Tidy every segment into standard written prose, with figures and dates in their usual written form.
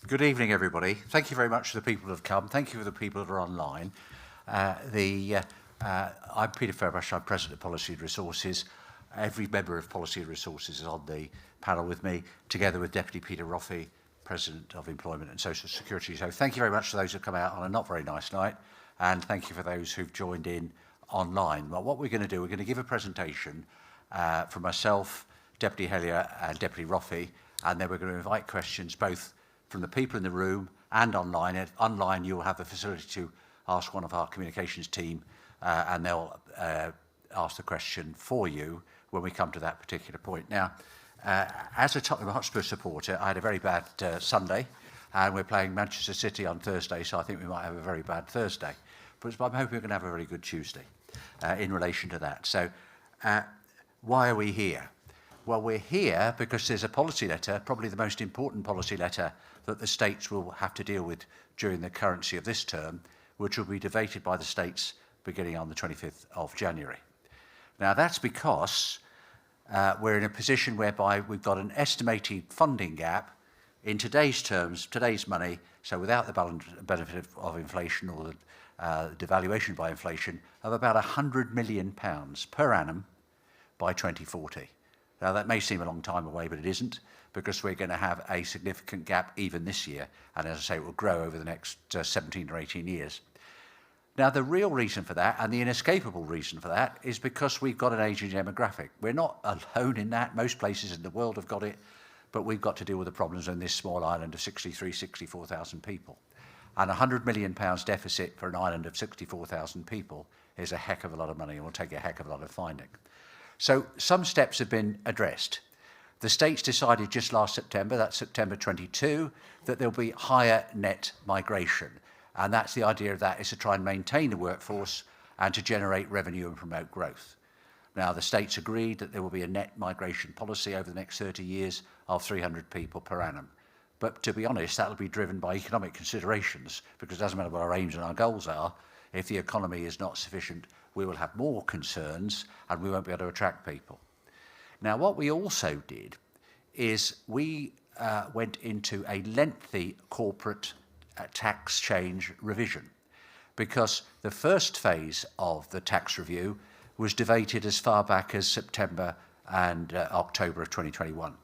Good evening, everybody. Thank you very much for the people who have come. Thank you for the people that are online. I'm Peter Fairbush. I'm President of Policy and Resources. Every member of Policy and Resources is on the panel with me, together with Deputy Peter Roffey, President of Employment and Social Security. So thank you very much for those who have come out on a not very nice night, and thank you for those who've joined in online. Well, what we're going to do, we're going to give a presentation from myself, Deputy Hellier and Deputy Roffey, and then we're going to invite questions both from the people in the room and online. And online, you'll have the facility to ask one of our communications team, and they'll ask the question for you when we come to that particular point. Now, as a Tottenham Hotspur supporter, I had a very bad Sunday, and we're playing Manchester City on Thursday, so I think we might have a very bad Thursday. But I'm hoping we're going to have a very good Tuesday in relation to that. So why are we here? Well, we're here because there's a policy letter, probably the most important policy letter that the states will have to deal with during the currency of this term, which will be debated by the states beginning on the 25th of January. Now, that's because we're in a position whereby we've got an estimated funding gap in today's terms, today's money, so without the benefit of inflation or the devaluation by inflation, of about £100 million per annum by 2040. Now, that may seem a long time away, but it isn't, because we're going to have a significant gap even this year, and as I say, it will grow over the next 17 or 18 years. Now, the real reason for that, and the inescapable reason for that, is because we've got an ageing demographic. We're not alone in that. Most places in the world have got it, but we've got to deal with the problems in this small island of 64,000 people. And £100 million deficit for an island of 64,000 people is a heck of a lot of money, and will take a heck of a lot of finding. So some steps have been addressed. The states decided just last September, that's September 22, that there'll be higher net migration. And that's the idea of that, is to try and maintain the workforce and to generate revenue and promote growth. Now, the states agreed that there will be a net migration policy over the next 30 years of 300 people per annum. But to be honest, that'll be driven by economic considerations, because it doesn't matter what our aims and our goals are. If the economy is not sufficient, we will have more concerns and we won't be able to attract people. Now, what we also did is we went into a lengthy corporate tax change revision, because the first phase of the tax review was debated as far back as September and October of 2021.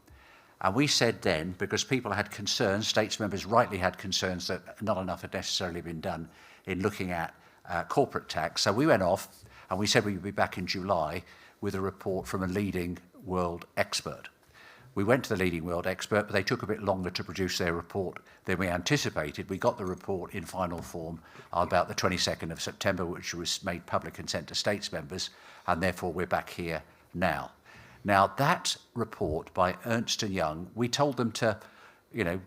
And we said then, because people had concerns, states members rightly had concerns that not enough had necessarily been done in looking at corporate tax. So we went off and we said we'd be back in July with a report from a leading world expert. We went to the leading world expert, but they took a bit longer to produce their report than we anticipated. We got the report in final form about the 22nd of September, which was made public and sent to states members, and therefore we're back here now. Now, that report by Ernst & Young, we told them to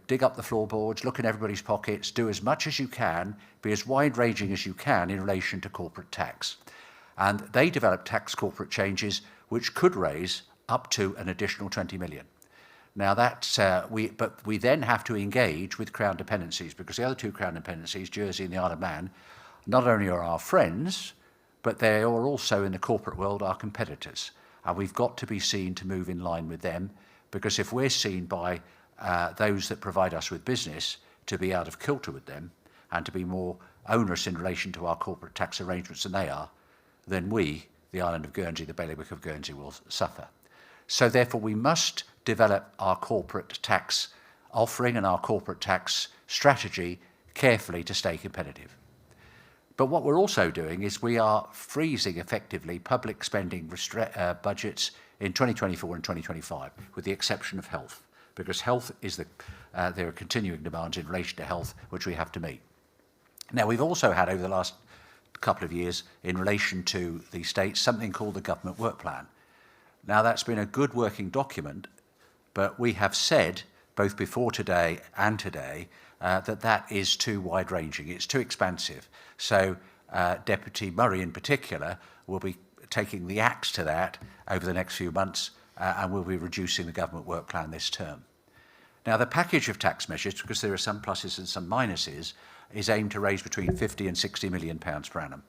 dig up the floorboards, look in everybody's pockets, do as much as you can, be as wide-ranging as you can in relation to corporate tax. And they developed tax corporate changes which could raise up to an additional 20 million. Now, that's, but we then have to engage with Crown dependencies, because the other two Crown dependencies, Jersey and the Isle of Man, not only are our friends, but they are also in the corporate world our competitors. And we've got to be seen to move in line with them, because if we're seen by those that provide us with business to be out of kilter with them and to be more onerous in relation to our corporate tax arrangements than they are, then we, the island of Guernsey, the bailiwick of Guernsey, will suffer. So therefore we must develop our corporate tax offering and our corporate tax strategy carefully to stay competitive. But what we're also doing is we are freezing effectively public spending budgets in 2024 and 2025, with the exception of health, because health is there are continuing demands in relation to health which we have to meet. Now, we've also had over the last couple of years in relation to the states something called the Government Work Plan. Now, that's been a good working document, but we have said both before today and today that is too wide-ranging, it's too expansive. So Deputy Murray in particular will be taking the axe to that over the next few months, and we'll be reducing the Government Work Plan this term. Now, the package of tax measures, because there are some pluses and some minuses, is aimed to raise between 50 and 60 million pounds per annum.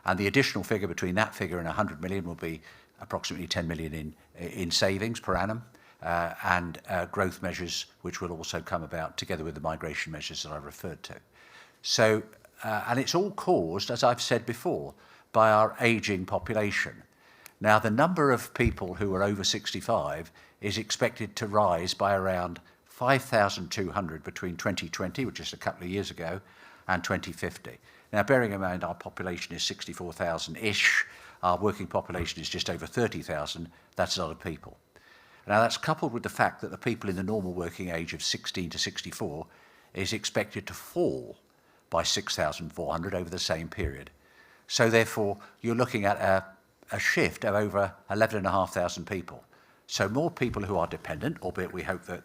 And the additional figure between that figure and 100 million will be approximately 10 million in savings per annum. and growth measures, which will also come about together with the migration measures that I referred to. So, and it's all caused, as I've said before, by our ageing population. Now, the number of people who are over 65 is expected to rise by around 5,200 between 2020, which is a couple of years ago, and 2050. Now, bearing in mind our population is 64,000-ish, our working population is just over 30,000, that's a lot of people. Now, that's coupled with the fact that the people in the normal working age of 16 to 64 is expected to fall by 6,400 over the same period. So therefore, you're looking at a shift of over 11,500 people. So more people who are dependent, albeit we hope that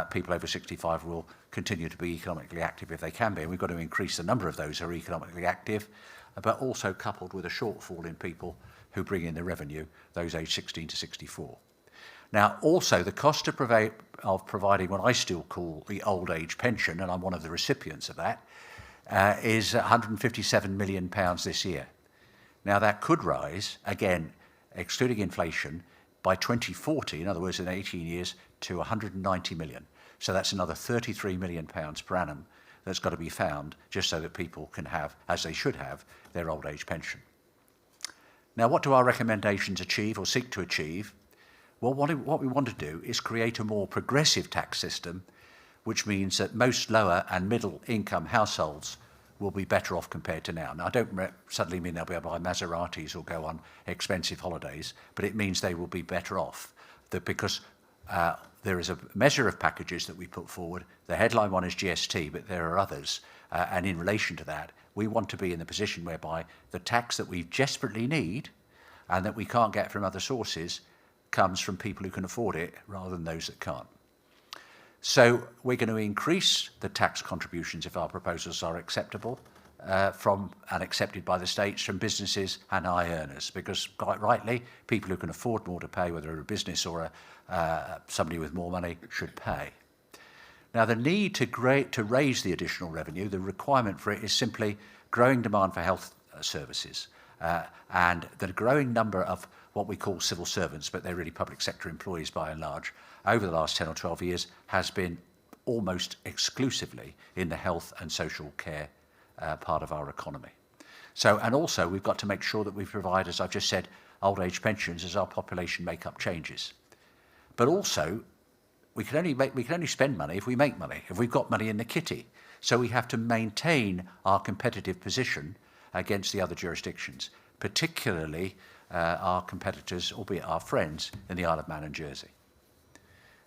people over 65 will continue to be economically active if they can be, and we've got to increase the number of those who are economically active, but also coupled with a shortfall in people who bring in the revenue, those aged 16 to 64. Now, also, the cost of providing what I still call the old age pension, and I'm one of the recipients of that, is £157 million this year. Now, that could rise, again, excluding inflation, by 2040, in other words, in 18 years, to 190 million. So that's another £33 million per annum that's got to be found just so that people can have, as they should have, their old age pension. Now, what do our recommendations achieve or seek to achieve? Well, what we want to do is create a more progressive tax system, which means that most lower and middle income households will be better off compared to now. Now, I don't suddenly mean they'll be able to buy Maseratis or go on expensive holidays, but it means they will be better off because there is a measure of packages that we put forward. The headline one is GST, but there are others. And in relation to that, we want to be in the position whereby the tax that we desperately need and that we can't get from other sources comes from people who can afford it rather than those that can't. So we're going to increase the tax contributions if our proposals are acceptable from and accepted by the states from businesses and high earners, because quite rightly, people who can afford more to pay, whether a business or somebody with more money, should pay. Now, the need to raise the additional revenue, the requirement for it is simply growing demand for health services and the growing number of what we call civil servants, but they're really public sector employees by and large, over the last 10 or 12 years has been almost exclusively in the health and social care part of our economy. So, and also we've got to make sure that we provide, as I've just said, old age pensions as our population makeup changes. But also, we can only spend money if we make money, if we've got money in the kitty. So we have to maintain our competitive position against the other jurisdictions, particularly our competitors, albeit our friends, in the Isle of Man and Jersey.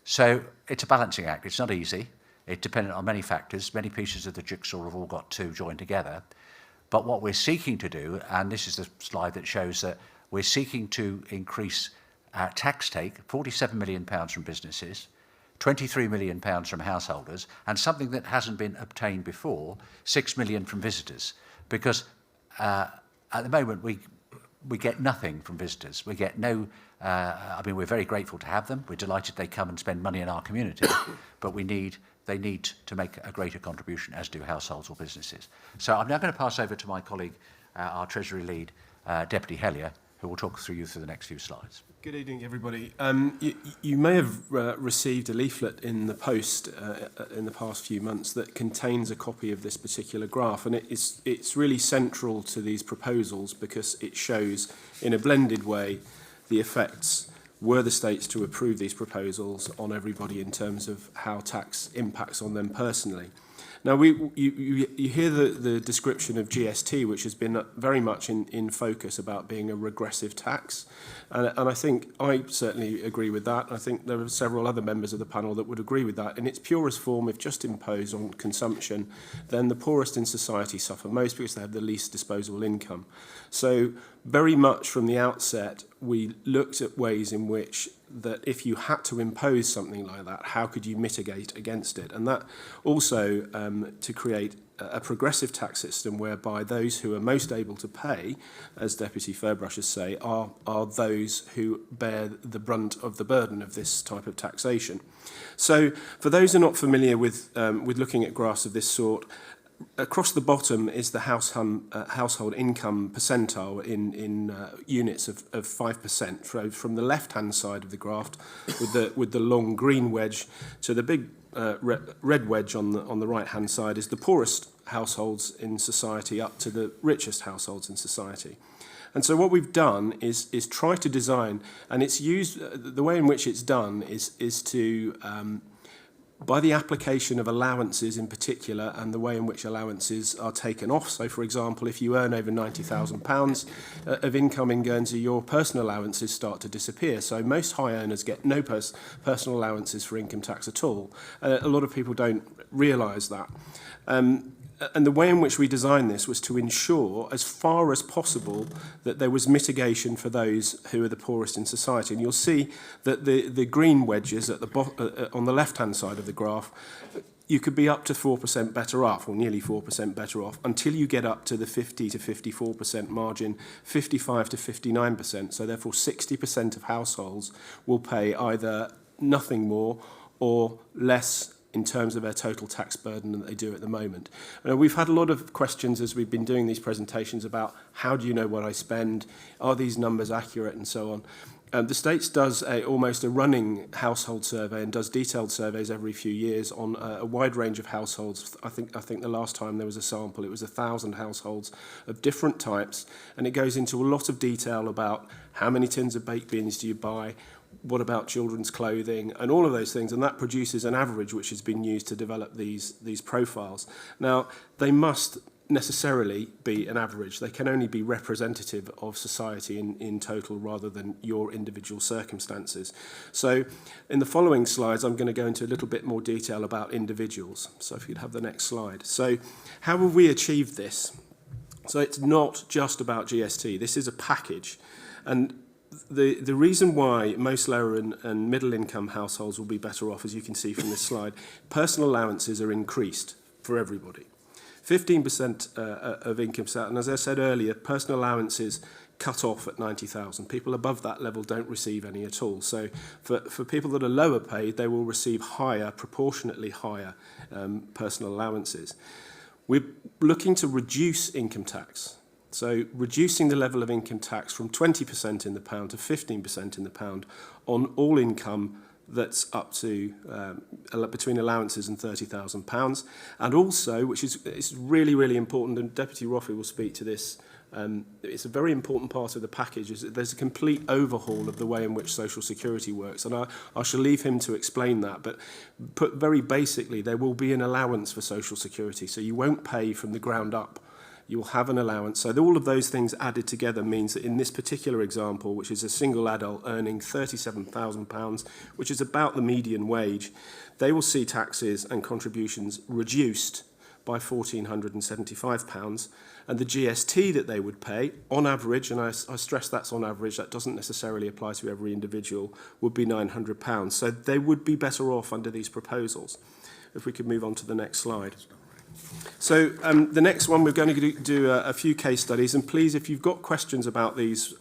So it's a balancing act. It's not easy. It's dependent on many factors. Many pieces of the jigsaw have all got to join together. But what we're seeking to do, and this is the slide that shows that we're seeking to increase tax take, £47 million from businesses, £23 million from householders, and something that hasn't been obtained before, £6 million from visitors. Because at the moment, we get nothing from visitors. We get no, I mean, we're very grateful to have them. We're delighted they come and spend money in our community, but they need to make a greater contribution, as do households or businesses. So I'm now going to pass over to my colleague, our Treasury lead, Deputy Hellier, who will talk through the next few slides. Good evening, everybody. You may have received a leaflet in the post in the past few months that contains a copy of this particular graph, and it's really central to these proposals because it shows in a blended way the effects, were the states to approve these proposals, on everybody in terms of how tax impacts on them personally. Now, you hear the description of GST, which has been very much in focus about being a regressive tax. And I think I certainly agree with that. I think there are several other members of the panel that would agree with that. In its purest form, if just imposed on consumption, then the poorest in society suffer most because they have the least disposable income. So very much from the outset, we looked at ways in which that if you had to impose something like that, how could you mitigate against it? And that also to create a progressive tax system whereby those who are most able to pay, as Deputy Fairbrushes say, are those who bear the brunt of the burden of this type of taxation. So for those who are not familiar with looking at graphs of this sort, across the bottom is the household income percentile in units of 5%. So from the left-hand side of the graph, with the long green wedge, to the big red wedge on the right-hand side is the poorest households in society up to the richest households in society. And so what we've done is try to design, and it's used, the way in which it's done is to, by the application of allowances in particular, and the way in which allowances are taken off. So, for example, if you earn over £90,000 of income in Guernsey, your personal allowances start to disappear. So most high earners get no personal allowances for income tax at all. A lot of people don't realise that. And the way in which we designed this was to ensure, as far as possible, that there was mitigation for those who are the poorest in society. And you'll see that the green wedges at the on the left-hand side of the graph, you could be up to 4% better off, or nearly 4% better off, until you get up to the 50 to 54% margin, 55 to 59%. So therefore 60% of households will pay either nothing more or less in terms of their total tax burden than they do at the moment. We've had a lot of questions as we've been doing these presentations about how do you know what I spend, are these numbers accurate, and so on. The States does almost a running household survey and does detailed surveys every few years on a wide range of households. I think the last time there was a sample, it was 1,000 households of different types, and it goes into a lot of detail about how many tins of baked beans do you buy, what about children's clothing, and all of those things, and that produces an average which has been used to develop these profiles. Now, they must necessarily be an average. They can only be representative of society in total rather than your individual circumstances. So in the following slides, I'm going to go into a little bit more detail about individuals. So if you'd have the next slide. So how have we achieved this? So it's not just about GST. This is a package. And the reason why most lower and middle income households will be better off, as you can see from this slide, personal allowances are increased for everybody. 15% of income, and as I said earlier, personal allowances cut off at 90,000. People above that level don't receive any at all. So for people that are lower paid, they will receive higher, proportionately higher personal allowances. We're looking to reduce income tax. So reducing the level of income tax from 20% in the pound to 15% in the pound on all income that's up to between allowances and £30,000. And also, which is it's really, really important, and Deputy Roffey will speak to this, it's a very important part of the package, is that there's a complete overhaul of the way in which Social Security works. And I shall leave him to explain that. But put very basically, there will be an allowance for Social Security. So you won't pay from the ground up. You'll have an allowance. So all of those things added together means that in this particular example, which is a single adult earning £37,000, which is about the median wage, they will see taxes and contributions reduced by £1,475, and the GST that they would pay, on average, and I stress that's on average, that doesn't necessarily apply to every individual, would be £900. So they would be better off under these proposals. If we could move on to the next slide. So the next one, we're going to do a few case studies, and please, if you've got questions about these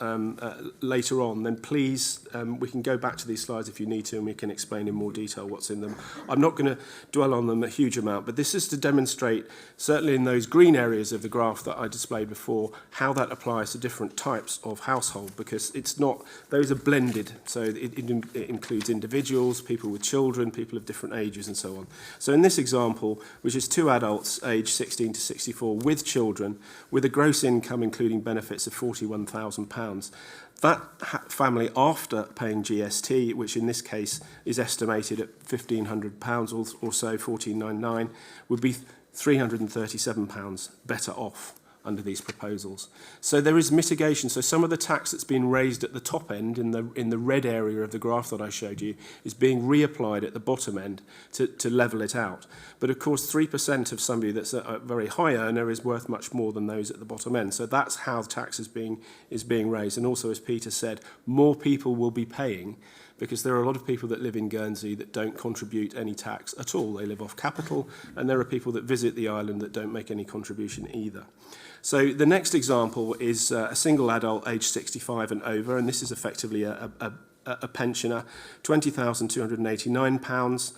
later on, then please, we can go back to these slides if you need to, and we can explain in more detail what's in them. I'm not going to dwell on them a huge amount, but this is to demonstrate, certainly in those green areas of the graph that I displayed before, how that applies to different types of household, because it's not, those are blended, so it includes individuals, people with children, people of different ages, and so on. So in this example, which is two adults aged 16 to 64 with children, with a gross income including benefits of £41,000. That family, after paying GST, which in this case is estimated at £1,500 or so, £1,499, would be £337 better off under these proposals. So there is mitigation. So some of the tax that's been raised at the top end, in the red area of the graph that I showed you, is being reapplied at the bottom end to level it out. But of course, 3% of somebody that's a very high earner is worth much more than those at the bottom end. So that's how tax is being raised. And also, as Peter said, more people will be paying, because there are a lot of people that live in Guernsey that don't contribute any tax at all. They live off capital, and there are people that visit the island that don't make any contribution either. So the next example is a single adult aged 65 and over, and this is effectively a a pensioner, £20,289.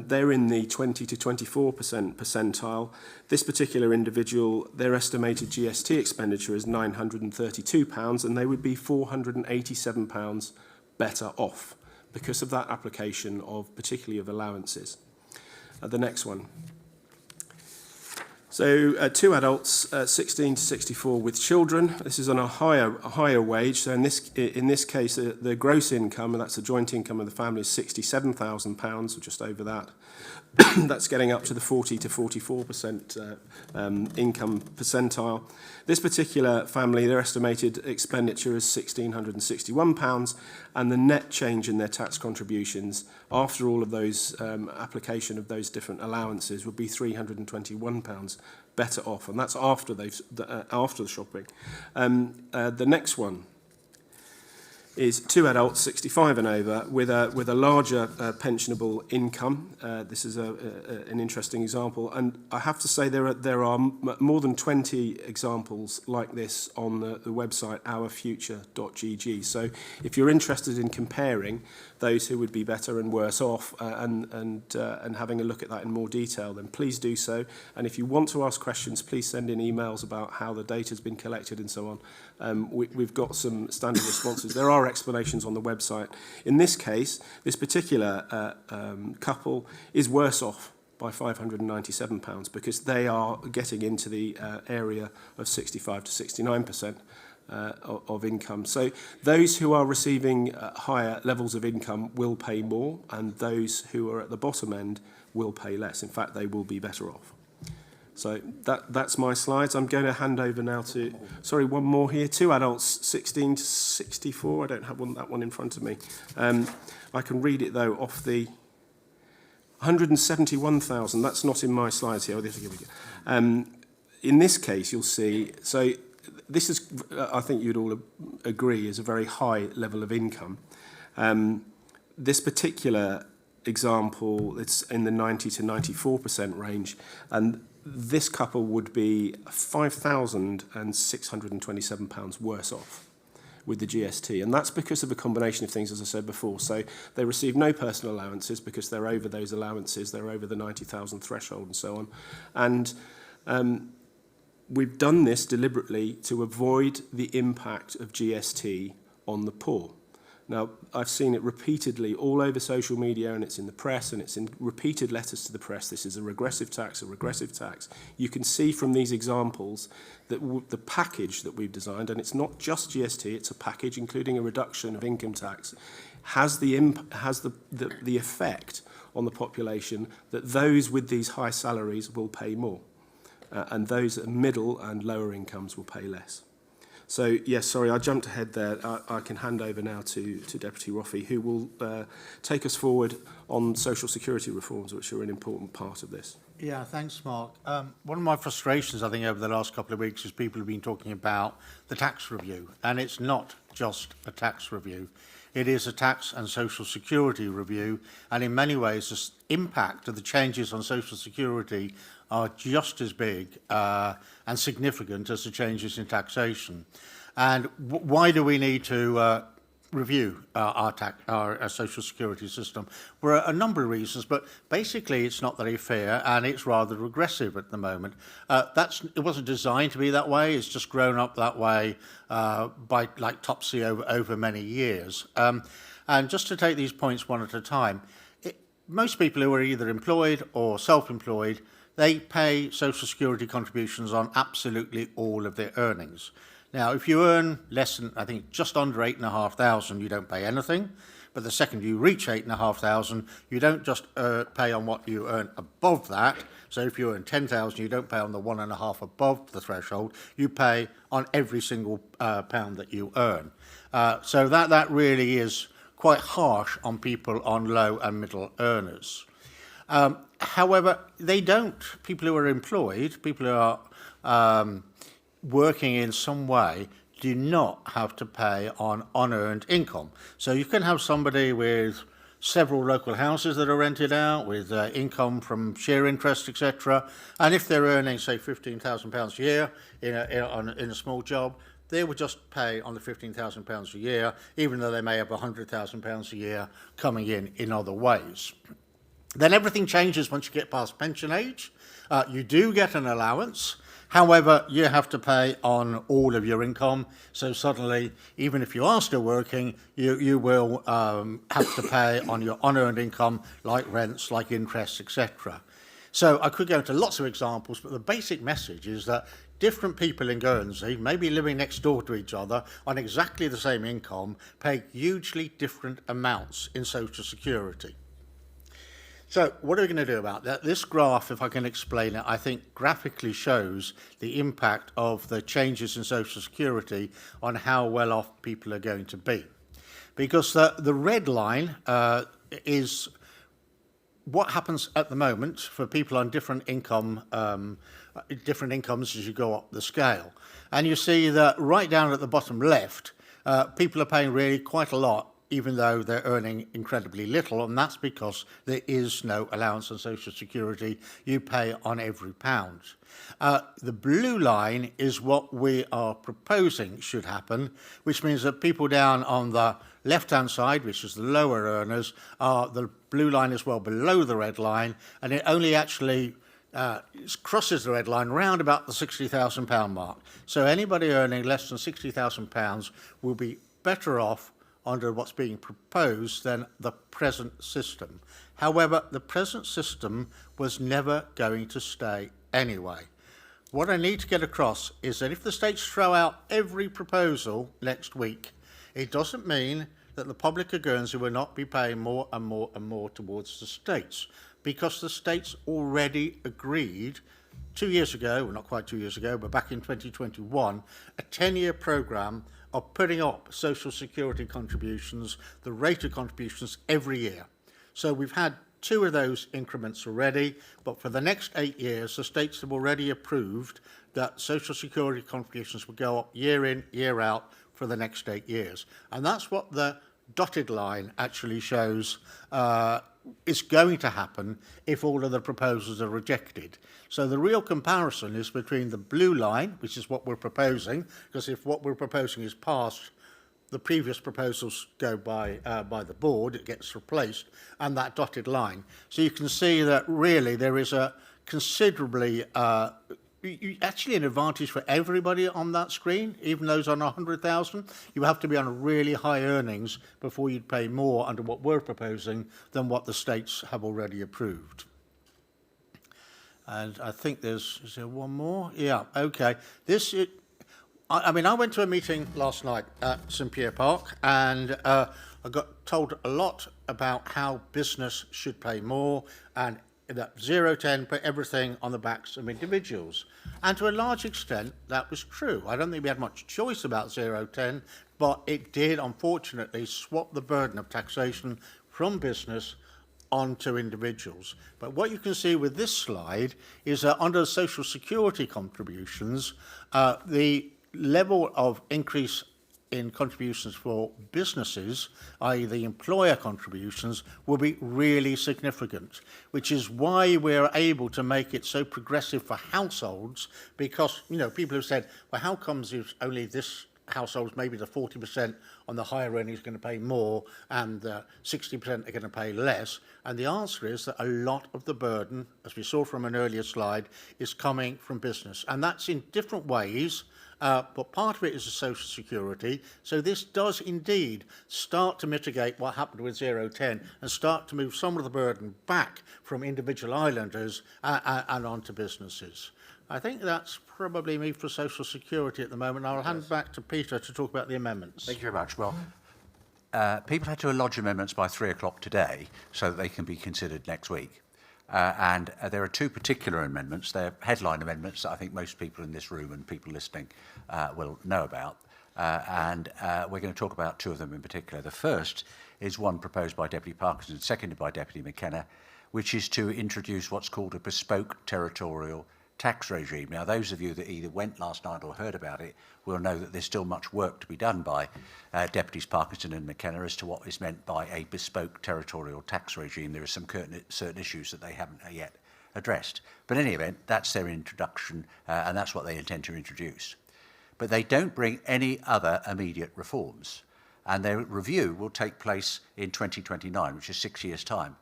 They're in the 20 to 24% percentile. This particular individual, their estimated GST expenditure is £932, and they would be £487 better off because of that application of particularly of allowances. The next one. So two adults, 16 to 64 with children. This is on a higher wage. So in this case, the gross income, and that's the joint income of the family, is £67,000, or just over that. That's getting up to the 40 to 44% income percentile. This particular family, their estimated expenditure is £1,661, and the net change in their tax contributions after all of those application of those different allowances would be £321 better off, and that's after after the shopping. The next one is two adults, 65 and over, with a larger pensionable income. This is an interesting example, and I have to say there are more than 20 examples like this on the website ourfuture.gg. So if you're interested in comparing those who would be better and worse off and having a look at that in more detail, then please do so. And if you want to ask questions, please send in emails about how the data has been collected and so on. We've got some standard responses. There are explanations on the website. In this case, this particular couple is worse off by £597 because they are getting into the area of 65 to 69% of income. So those who are receiving higher levels of income will pay more, and those who are at the bottom end will pay less. In fact, they will be better off. So that's my slides. I'm going to hand over now to, sorry, one more here. Two adults, 16 to 64. I don't have that one in front of me. I can read it, though, off the 171,000. That's not in my slides here. In this case, you'll see, so this is, I think you'd all agree, is a very high level of income. This particular example, it's in the 90 to 94% range, and this couple would be £5,627 worse off with the GST, and that's because of a combination of things, as I said before. So they receive no personal allowances because they're over those allowances, they're over the 90,000 threshold and so on. And we've done this deliberately to avoid the impact of GST on the poor. Now, I've seen it repeatedly all over social media, and it's in the press, and it's in repeated letters to the press. This is a regressive tax, a regressive tax. You can see from these examples that the package that we've designed, and it's not just GST, it's a package including a reduction of income tax, has the effect on the population that those with these high salaries will pay more, and those at middle and lower incomes will pay less. So, yes, sorry, I jumped ahead there. I can hand over now to Deputy Roffey, who will take us forward on social security reforms, which are an important part of this. Yeah, thanks, Mark. One of my frustrations, I think, over the last couple of weeks is people have been talking about the tax review, and it's not just a tax review. It is a tax and social security review, and in many ways the impact of the changes on social security are just as big and significant as the changes in taxation. And why do we need to review our social security system? For a number of reasons, but basically it's not very fair and it's rather regressive at the moment. It wasn't designed to be that way. It's just grown up that way by like Topsy over many years. And just to take these points one at a time, most people who are either employed or self-employed, they pay social security contributions on absolutely all of their earnings. Now, if you earn less than, I think, just under 8,500, you don't pay anything. But the second you reach 8,500, you don't just pay on what you earn above that. So if you earn 10,000, you don't pay on the 1.5 above the threshold. You pay on every single pound that you earn. So that really is quite harsh on people on low and middle earners. However, people who are employed, people who are working in some way, do not have to pay on unearned income. So you can have somebody with several local houses that are rented out, with income from share interest, etc. And if they're earning, say, £15,000 a year in a small job, they would just pay on the £15,000 a year, even though they may have £100,000 a year coming in other ways. Then everything changes once you get past pension age. You do get an allowance. However, you have to pay on all of your income. So suddenly, even if you are still working, you will have to pay on your unearned income, like rents, like interest, etc. So I could go into lots of examples, but the basic message is that different people in Guernsey, maybe living next door to each other on exactly the same income, pay hugely different amounts in Social Security. So what are we going to do about that? This graph, if I can explain it, I think graphically shows the impact of the changes in Social Security on how well off people are going to be. Because the red line is what happens at the moment for people on different incomes as you go up the scale. And you see that right down at the bottom left, people are paying really quite a lot, even though they're earning incredibly little, and that's because there is no allowance on Social Security. You pay on every pound. The blue line is what we are proposing should happen, which means that people down on the left-hand side, which is the lower earners, the blue line is well below the red line, and it only actually crosses the red line round about the £60,000 mark. So anybody earning less than £60,000 will be better off under what's being proposed than the present system. However, the present system was never going to stay anyway. What I need to get across is that if the states throw out every proposal next week, it doesn't mean that the public of Guernsey will not be paying more and more and more towards the states, because the states already agreed 2 years ago, well not quite 2 years ago, but back in 2021, a 10-year programme of putting up Social Security contributions, the rate of contributions every year. So we've had 2 of those increments already, but for the next 8 years, the states have already approved that Social Security contributions will go up year in, year out for the next 8 years. And that's what the dotted line actually shows is going to happen if all of the proposals are rejected. So the real comparison is between the blue line, which is what we're proposing, because if what we're proposing is passed, the previous proposals go by the board, it gets replaced, and that dotted line. So you can see that really there is a considerably, actually an advantage for everybody on that screen, even those on 100,000. You have to be on really high earnings before you'd pay more under what we're proposing than what the states have already approved. And I think is there one more? Yeah, okay. I went to a meeting last night at St Pierre Park, and I got told a lot about how business should pay more, and that 0-10 put everything on the backs of individuals. And to a large extent, that was true. I don't think we had much choice about 0-10, but it did, unfortunately, swap the burden of taxation from business onto individuals. But what you can see with this slide is that under Social Security contributions, the level of increase in contributions for businesses, i.e. the employer contributions, will be really significant, which is why we're able to make it so progressive for households, because, people have said, well, how comes if only this households, maybe the 40% on the higher earnings are going to pay more and 60% are going to pay less? And the answer is that a lot of the burden, as we saw from an earlier slide, is coming from business. And that's in different ways, but part of it is the Social Security. So this does indeed start to mitigate what happened with 0-10 and start to move some of the burden back from individual islanders and onto businesses. I think that's probably me for Social Security at the moment. I'll hand back to Peter to talk about the amendments. Thank you very much. Well, people had to lodge amendments by 3 o'clock today so that they can be considered next week. And there are 2 particular amendments. They're headline amendments that I think most people in this room and people listening will know about. And we're going to talk about 2 of them in particular. The first is one proposed by Deputy Parkinson, seconded by Deputy McKenna, which is to introduce what's called a bespoke territorial tax regime. Now, those of you that either went last night or heard about it will know that there's still much work to be done by Deputies Parkinson and McKenna as to what is meant by a bespoke territorial tax regime. There are some certain issues that they haven't yet addressed. But in any event, that's their introduction, and that's what they intend to introduce. but they don't bring any other immediate reforms. And their review will take place in 2029, which is 6 years' time.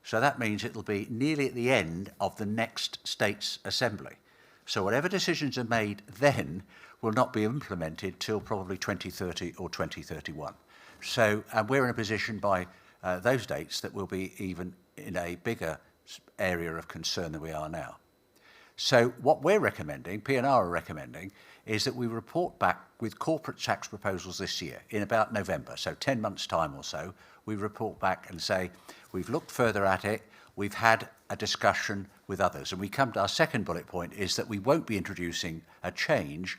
So that means it'll be nearly at the end of the next States Assembly. So whatever decisions are made then will not be implemented till probably 2030 or 2031. So we're in a position by those dates that we'll be even in a bigger area of concern than we are now. So what we're recommending, P&R are recommending, is that we report back with corporate tax proposals this year in about November, so 10 months' time or so. We report back and say, we've looked further at it, we've had a discussion with others. And we come to our second bullet point is that we won't be introducing a change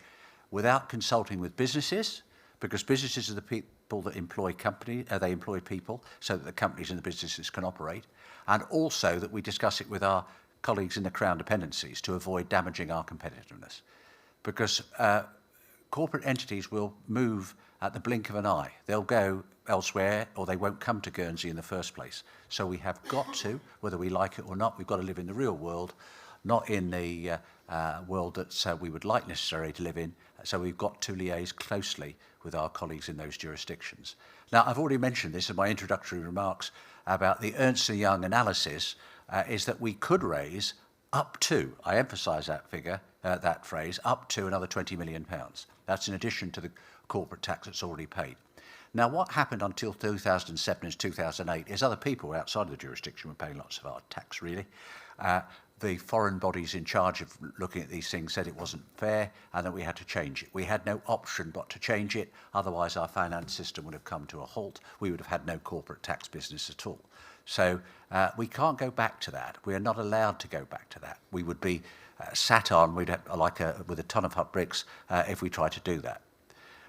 without consulting with businesses, because businesses are the people that employ they employ people so that the companies and the businesses can operate. And also that we discuss it with our colleagues in the Crown dependencies to avoid damaging our competitiveness. Because corporate entities will move at the blink of an eye. They'll go elsewhere or they won't come to Guernsey in the first place. So we have got to, whether we like it or not, we've got to live in the real world, not in the world that we would like necessarily to live in. So we've got to liaise closely with our colleagues in those jurisdictions. Now, I've already mentioned this in my introductory remarks about the Ernst & Young analysis, is that we could raise up to, I emphasise that figure, that phrase, up to another £20 million. That's in addition to the corporate tax that's already paid. Now, what happened until 2007 and 2008 is other people outside of the jurisdiction were paying lots of our tax, really. The foreign bodies in charge of looking at these things said it wasn't fair and that we had to change it. We had no option but to change it, otherwise our finance system would have come to a halt. We would have had no corporate tax business at all. So we can't go back to that. We are not allowed to go back to that. We would be sat on, we'd have, with a ton of hot bricks if we tried to do that.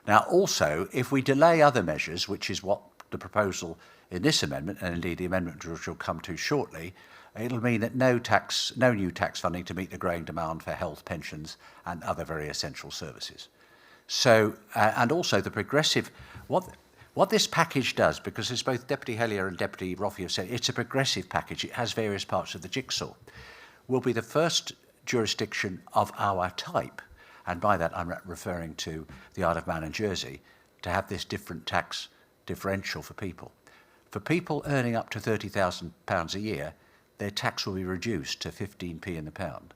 Now, also, if we delay other measures, which is what the proposal in this amendment, and indeed the amendment which we'll come to shortly, it'll mean that no new tax funding to meet the growing demand for health, pensions, and other very essential services. So, and also the progressive, what this package does, because as both Deputy Hellier and Deputy Roffey have said, it's a progressive package, it has various parts of the jigsaw, will be the first jurisdiction of our type, and by that I'm referring to the Isle of Man and Jersey, to have this different tax differential for people. For people earning up to £30,000 a year, their tax will be reduced to 15p in the pound.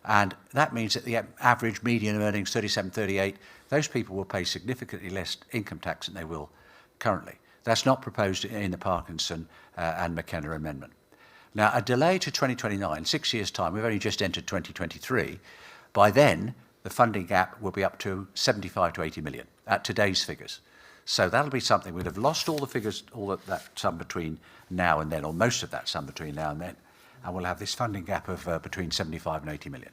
And that means that the average median earnings, 37, 38, those people will pay significantly less income tax than they will currently. That's not proposed in the Parkinson and McKenna amendment. Now, a delay to 2029, 6 years' time, we've only just entered 2023, by then the funding gap will be up to 75 to 80 million at today's figures. So that'll be something, we'd have lost all the figures, all of that sum between now and then, or most of that sum between now and then, and we'll have this funding gap of between 75 and 80 million.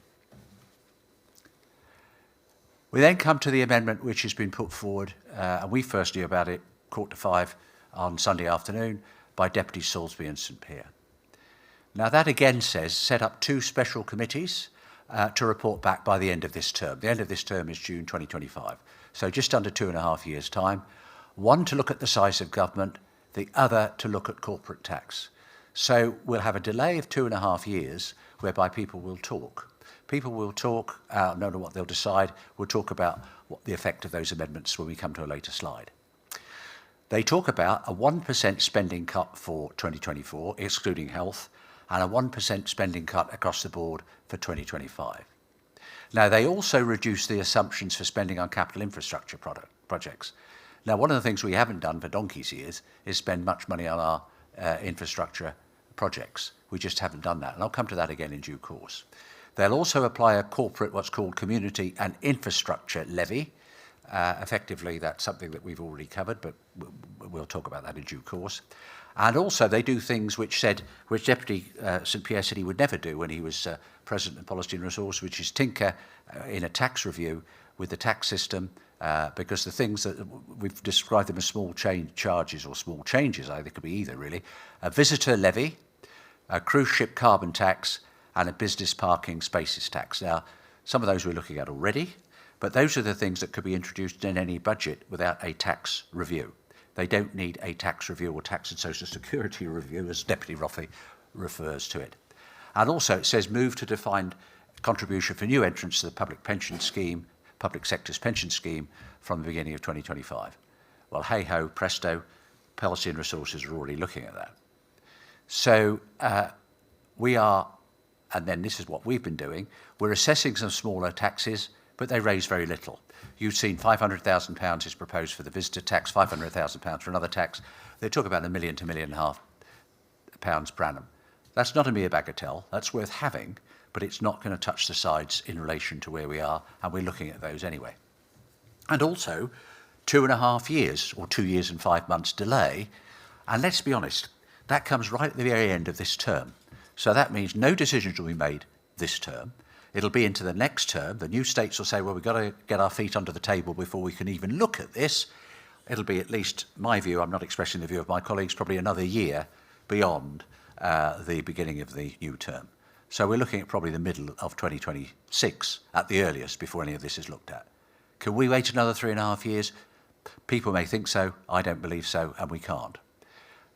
We then come to the amendment which has been put forward, and we first knew about it 4:45 on Sunday afternoon by Deputy Salisbury and St Pierre. Now that again says set up 2 special committees to report back by the end of this term. The end of this term is June 2025, so just under 2.5 years' time. One to look at the size of government, the other to look at corporate tax. So we'll have a delay of 2.5 years whereby people will talk. People will talk, no matter what they'll decide, we'll talk about what the effect of those amendments when we come to a later slide. They talk about a 1% spending cut for 2024, excluding health, and a 1% spending cut across the board for 2025. Now, they also reduce the assumptions for spending on capital infrastructure projects. Now, one of the things we haven't done for donkey's years is spend much money on our infrastructure projects. We just haven't done that, and I'll come to that again in due course. They'll also apply a corporate, what's called community and infrastructure levy. Effectively, that's something that we've already covered, but we'll talk about that in due course. And also, they do things which Deputy St Pierre said he would never do when he was President of Policy and Resource, which is tinker in a tax review with the tax system, because the things that we've described them as small charges or small changes, they could be either really, a visitor levy, a cruise ship carbon tax, and a business parking spaces tax. Now, some of those we're looking at already, but those are the things that could be introduced in any budget without a tax review. They don't need a tax review or tax and social security review, as Deputy Roffey refers to it. And also it says move to defined contribution for new entrants to the public pension scheme, public sector's pension scheme from the beginning of 2025. Well, hey-ho, presto, policy and resources are already looking at that. So we are, and then this is what we've been doing, we're assessing some smaller taxes, but they raise very little. You've seen £500,000 is proposed for the visitor tax, £500,000 for another tax. They talk about £1 million to £1.5 million per annum. That's not a mere bagatelle. That's worth having, but it's not going to touch the sides in relation to where we are, and we're looking at those anyway. And also, 2.5 years, or 2 years and 5 months delay, and let's be honest, that comes right at the very end of this term. So that means no decisions will be made this term. It'll be into the next term. The new states will say, well, we've got to get our feet under the table before we can even look at this. It'll be, at least my view, I'm not expressing the view of my colleagues, probably another year beyond the beginning of the new term. So we're looking at probably the middle of 2026 at the earliest before any of this is looked at. Can we wait another 3.5 years? People may think so. I don't believe so, and we can't.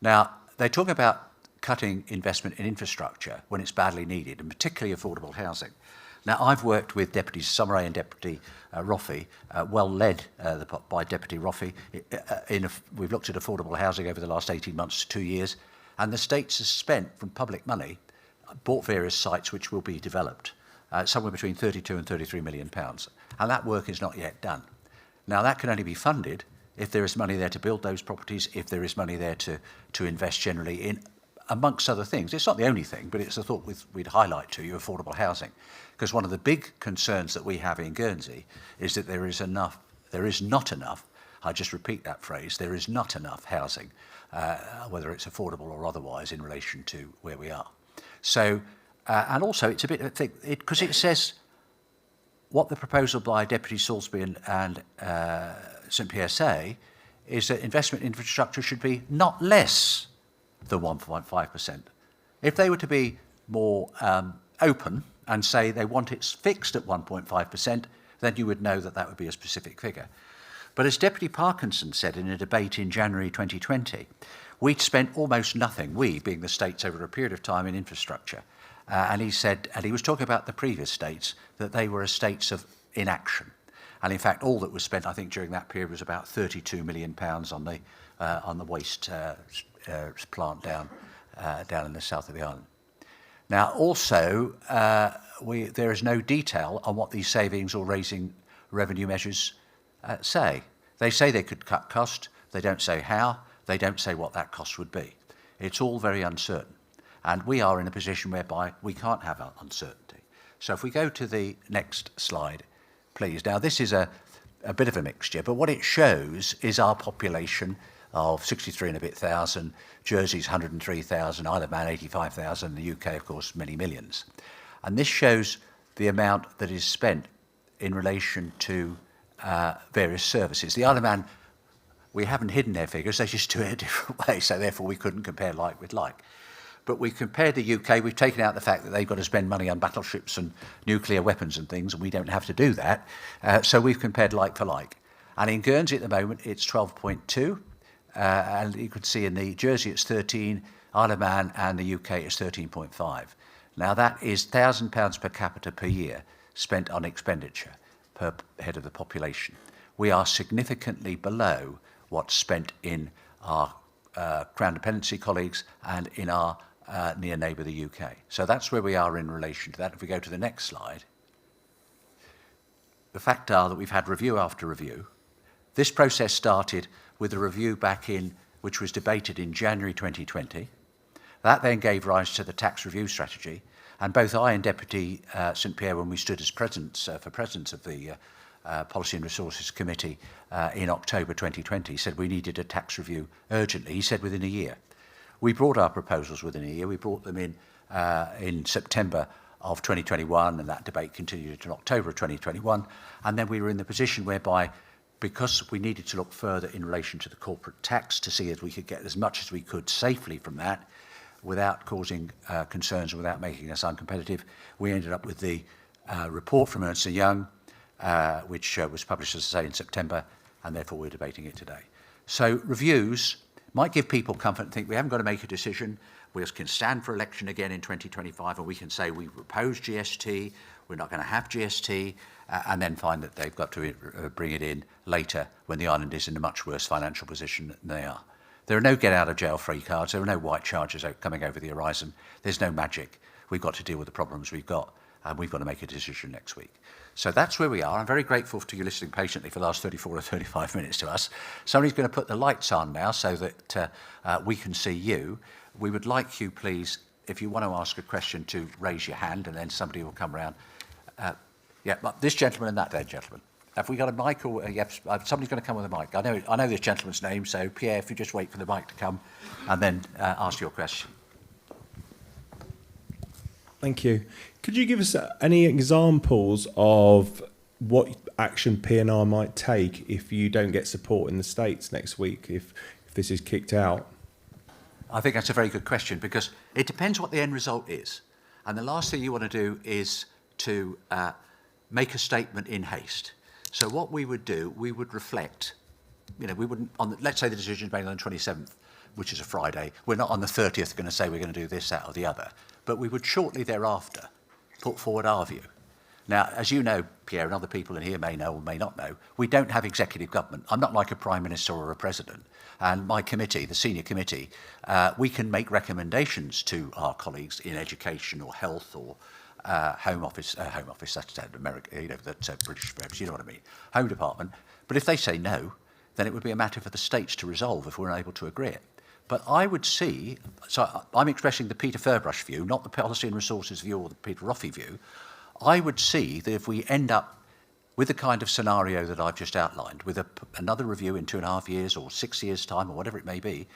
Now, they talk about cutting investment in infrastructure when it's badly needed, and particularly affordable housing. Now, I've worked with Deputy Summeray and Deputy Roffey, well led by Deputy Roffey. We've looked at affordable housing over the last 18 months to 2 years, and the States has spent from public money, bought various sites which will be developed, somewhere between 32 and 33 million pounds. And that work is not yet done. Now, that can only be funded if there is money there to build those properties, if there is money there to invest generally in, amongst other things. It's not the only thing, but it's a thought we'd highlight to you, affordable housing. Because one of the big concerns that we have in Guernsey is that there is not enough, I just repeat that phrase, there is not enough housing, whether it's affordable or otherwise, in relation to where we are. So, and also it's a bit, because it says what the proposal by Deputy Salisbury and St Pierre say is that investment in infrastructure should be not less than 1.5%. If they were to be more open and say they want it fixed at 1.5%, then you would know that that would be a specific figure. But as Deputy Parkinson said in a debate in January 2020, we'd spent almost nothing, we being the states, over a period of time in infrastructure. And he said, and he was talking about the previous states, that they were states of inaction. And in fact, all that was spent, I think, during that period was about £32 million on the waste plant down in the south of the island. Now, also, there is no detail on what these savings or raising revenue measures say. They say they could cut cost. They don't say how. They don't say what that cost would be. It's all very uncertain. And we are in a position whereby we can't have uncertainty. So if we go to the next slide, please. Now, this is a bit of a mixture, but what it shows is our population of 63 and a bit thousand, Jersey's 103,000, Isle of Man 85,000, the UK, of course, many millions. And this shows the amount that is spent in relation to various services. The Isle of Man, we haven't hidden their figures, they just do it a different way, so therefore we couldn't compare like with like. But we've compared the UK, we've taken out the fact that they've got to spend money on battleships and nuclear weapons and things, and we don't have to do that. So we've compared like for like. And in Guernsey at the moment, it's 12.2. And you could see in the Jersey it's 13, Isle of Man and the UK is 13.5. Now that is £1,000 per capita per year spent on expenditure per head of the population. We are significantly below what's spent in our Crown Dependency colleagues and in our near neighbour, the UK. So that's where we are in relation to that. If we go to the next slide, the fact are that we've had review after review. This process started with a review back in, which was debated in January 2020. That then gave rise to the tax review strategy. And both I and Deputy St Pierre, when we stood as presidents of the Policy and Resources Committee in October 2020, said we needed a tax review urgently. He said within a year. We brought our proposals within a year. We brought them in September of 2021, and that debate continued until October of 2021. And then we were in the position whereby, because we needed to look further in relation to the corporate tax to see if we could get as much as we could safely from that without causing concerns and without making us uncompetitive, we ended up with the report from Ernst & Young, which was published, as I say, in September, and therefore we're debating it today. So reviews might give people comfort and think we haven't got to make a decision. We can stand for election again in 2025, and we can say we propose GST, we're not going to have GST, and then find that they've got to bring it in later when the island is in a much worse financial position than they are. There are no get-out-of-jail-free cards. There are no white charges coming over the horizon. There's no magic. We've got to deal with the problems we've got, and we've got to make a decision next week. So that's where we are. I'm very grateful to you listening patiently for the last 34 or 35 minutes to us. Somebody's going to put the lights on now so that we can see you. We would like you, please, if you want to ask a question, to raise your hand, and then somebody will come around. Yeah, this gentleman and that gentleman. Have we got a mic, or somebody's going to come with a mic? I know this gentleman's name, so Pierre, if you just wait for the mic to come, and then ask your question. Thank you. Could you give us any examples of what action P&R might take if you don't get support in the States next week, if this is kicked out? I think that's a very good question, because it depends what the end result is. And the last thing you want to do is to make a statement in haste. So what we would do, we would reflect, we wouldn't, let's say the decision is made on the 27th, which is a Friday. We're not on the 30th going to say we're going to do this, that or the other. But we would shortly thereafter put forward our view. Now, as you know, Pierre, and other people in here may know or may not know, we don't have executive government. I'm not like a prime minister or a president. And my committee, the senior committee, we can make recommendations to our colleagues in education or health or Home Office, that's America, that's British verbs, you know what I mean, Home Department. But if they say no, then it would be a matter for the states to resolve if we're unable to agree it. But I would see, so I'm expressing the Peter Furbush view, not the Policy and Resources view or the Peter Roffey view. I would see that if we end up with the kind of scenario that I've just outlined, with another review in 2.5 years or 6 years' time or whatever it may be,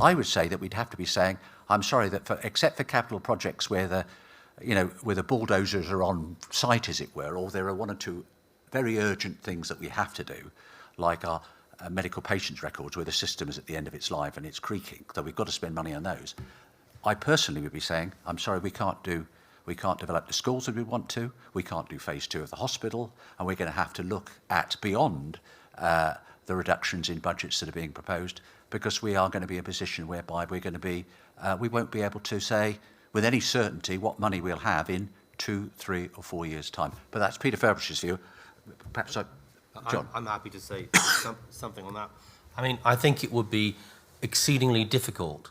I would say that we'd have to be saying, I'm sorry, that except for capital projects where the bulldozers are on site, as it were, or there are one or two very urgent things that we have to do, like our medical patients records where the system is at the end of its life and it's creaking, so we've got to spend money on those. I personally would be saying, I'm sorry, we can't develop the schools that we want to, we can't do phase 2 of the hospital, and we're going to have to look at beyond the reductions in budgets that are being proposed, because we are going to be in a position whereby we're going to be, we won't be able to say with any certainty what money we'll have in 2, 3 or 4 years' time. But that's Peter Furbush's view. Perhaps John. I'm happy to say something on that. I mean, I think it would be exceedingly difficult,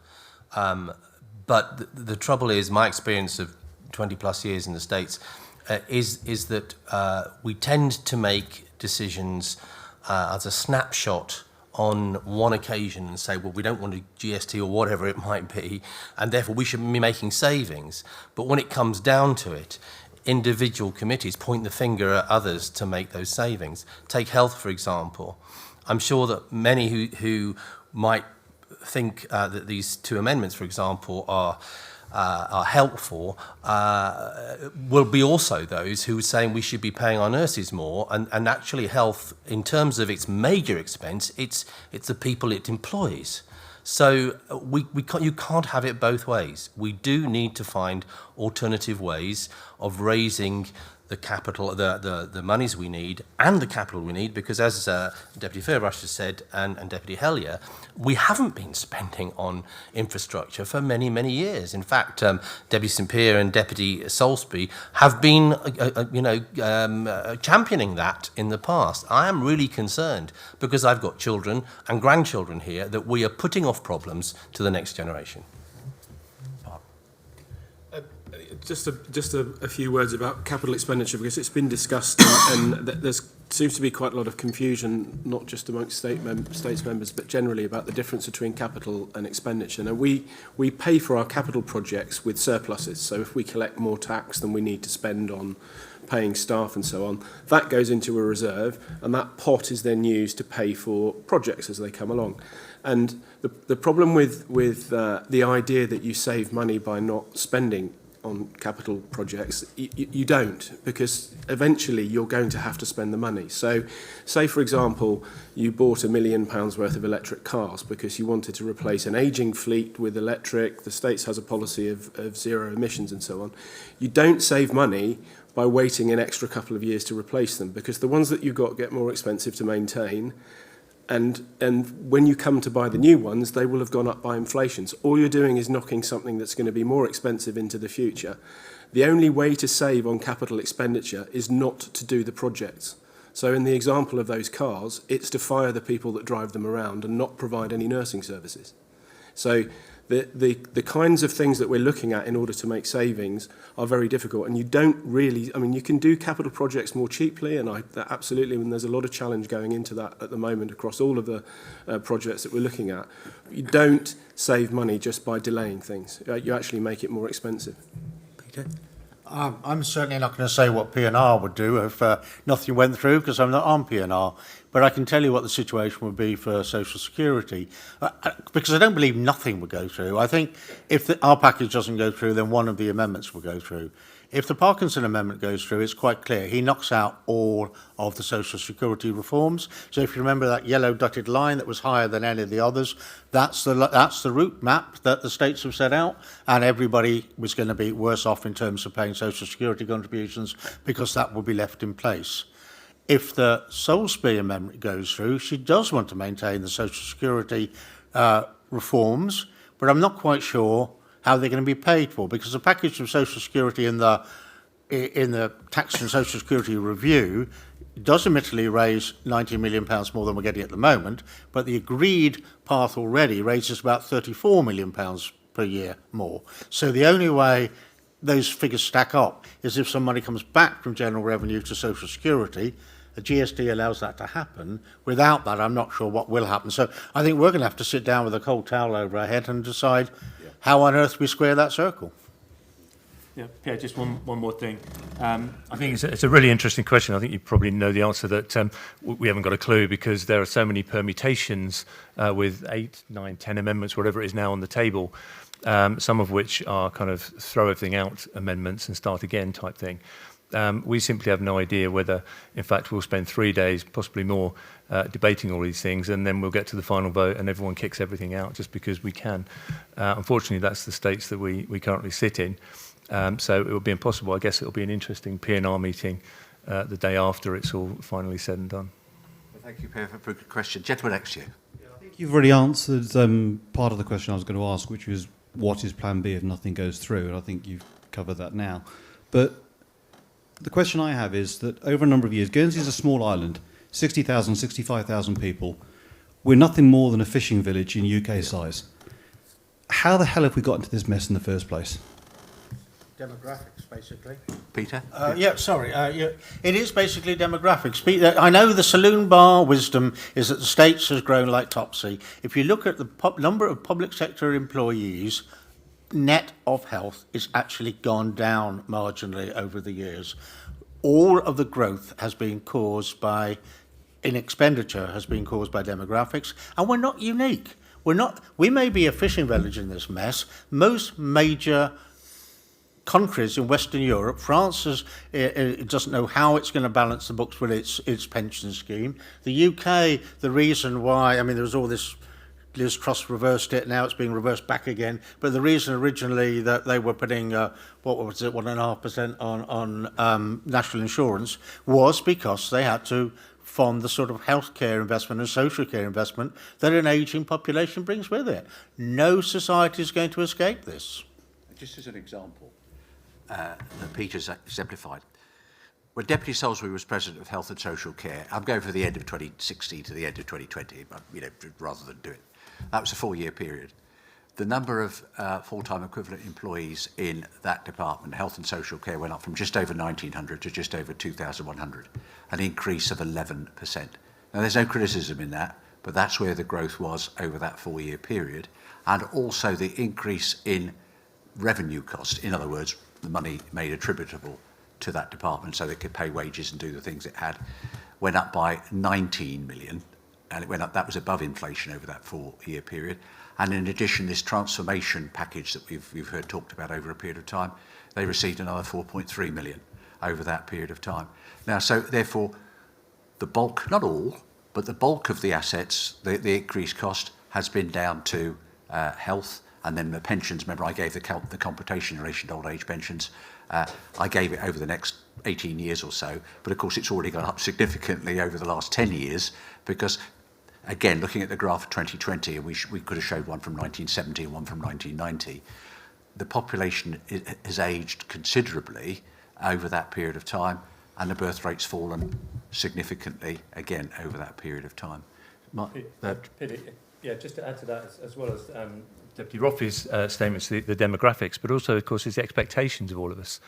but the trouble is, my experience of 20 plus years in the States is that we tend to make decisions as a snapshot on one occasion and say, well, we don't want a GST or whatever it might be, and therefore we should be making savings. But when it comes down to it, individual committees point the finger at others to make those savings. Take health, for example. I'm sure that many who might think that these 2 amendments, for example, are helpful, will be also those who are saying we should be paying our nurses more, and actually health, in terms of its major expense, it's the people it employs. So you can't have it both ways. We do need to find alternative ways of raising the capital, the monies we need, and the capital we need, because as Deputy Furbush has said, and Deputy Hellier, we haven't been spending on infrastructure for many, many years. In fact, Deputy St Pierre and Deputy Salisbury have been, championing that in the past. I am really concerned, because I've got children and grandchildren here, that we are putting off problems to the next generation. Just a few words about capital expenditure, because it's been discussed and there seems to be quite a lot of confusion, not just amongst states members, but generally about the difference between capital and expenditure. Now, we pay for our capital projects with surpluses, so if we collect more tax than we need to spend on paying staff and so on, that goes into a reserve, and that pot is then used to pay for projects as they come along. And the problem with the idea that you save money by not spending on capital projects, you don't, because eventually you're going to have to spend the money. So say, for example, you bought £1 million worth of electric cars because you wanted to replace an ageing fleet with electric. The States has a policy of zero emissions and so on. You don't save money by waiting an extra couple of years to replace them, because the ones that you've got get more expensive to maintain, and when you come to buy the new ones, they will have gone up by inflation. So all you're doing is knocking something that's going to be more expensive into the future. the only way to save on capital expenditure is not to do the projects. So in the example of those cars, it's to fire the people that drive them around and not provide any nursing services. So the kinds of things that we're looking at in order to make savings are very difficult, and you don't really, I mean, you can do capital projects more cheaply, and absolutely, and there's a lot of challenge going into that at the moment across all of the projects that we're looking at. You don't save money just by delaying things. You actually make it more expensive. Peter? I'm certainly not going to say what P&R would do if nothing went through, because I'm not on P&R. But I can tell you what the situation would be for Social Security, because I don't believe nothing would go through. I think if our package doesn't go through, then one of the amendments will go through. If the Parkinson amendment goes through, it's quite clear. He knocks out all of the Social Security reforms. So if you remember that yellow dotted line that was higher than any of the others, that's the route map that the states have set out, and everybody was going to be worse off in terms of paying Social Security contributions because that will be left in place. If the Salisbury amendment goes through, she does want to maintain the Social Security reforms, but I'm not quite sure how they're going to be paid for, because the package of Social Security in the Tax and Social Security Review does admittedly raise £90 million more than we're getting at the moment, but the agreed path already raises about £34 million per year more. So the only way those figures stack up is if some money comes back from general revenue to Social Security. The GST allows that to happen. Without that, I'm not sure what will happen. So I think we're going to have to sit down with a cold towel over our head and decide how on earth we square that circle. Yeah, Pierre, just one more thing. I think it's a really interesting question. I think you probably know the answer that we haven't got a clue, because there are so many permutations with 8, 9, 10 amendments, whatever it is now on the table, some of which are kind of throw everything out amendments and start again type thing. We simply have no idea whether, in fact, we'll spend 3 days, possibly more, debating all these things, and then we'll get to the final vote and everyone kicks everything out just because we can. Unfortunately, that's the states that we currently sit in. So it will be impossible. I guess it will be an interesting P&R meeting the day after it's all finally said and done. Well, thank you, Per, for a good question. Gentleman next to you. I think you've already answered part of the question I was going to ask, which was what is Plan B if nothing goes through, and I think you've covered that now. But the question I have is that over a number of years, Guernsey is a small island, 60,000, 65,000 people. We're nothing more than a fishing village in UK size. How the hell have we got into this mess in the first place? Demographics, basically. Peter? It is basically demographics. I know the saloon bar wisdom is that the States has grown like Topsy. If you look at the number of public sector employees, net of health is actually gone down marginally over the years. All of the growth has been caused by, in expenditure, has been caused by demographics, and we're not unique. We may be a fishing village in this mess. Most major countries in Western Europe, France it doesn't know how it's going to balance the books with its pension scheme. The UK, the reason why, I mean, there was all this, Liz Truss reversed it, now it's being reversed back again. But the reason originally that they were putting, 1.5% on national insurance was because they had to fund the sort of healthcare investment and social care investment that an ageing population brings with it. No society is going to escape this. Just as an example that Peter's exemplified, when Deputy Salisbury was President of Health and Social Care, I'm going for the end of 2016 to the end of 2020, but, rather than do it. That was a 4-year period. The number of full-time equivalent employees in that department, health and social care, went up from just over 1,900 to just over 2,100, an increase of 11%. Now, there's no criticism in that, but that's where the growth was over that 4-year period, and also the increase in revenue costs. In other words, the money made attributable to that department so they could pay wages and do the things it had, went up by 19 million. And it went up, that was above inflation over that 4-year period. And in addition, this transformation package that we've heard talked about over a period of time, they received another 4.3 million over that period of time. Now, so therefore, the bulk, not all, but the bulk of the assets, the increased cost has been down to health, and then the pensions. Remember, I gave the computation in relation to old age pensions. I gave it over the next 18 years or so, but of course it's already gone up significantly over the last 10 years because, again, looking at the graph of 2020, and we could have showed one from 1970 and one from 1990, the population has aged considerably over that period of time, and the birth rate's fallen significantly again over that period of time. Yeah, just to add to that, as well as Deputy Roffey's statements, the demographics, but also, of course, it's the expectations of all of us.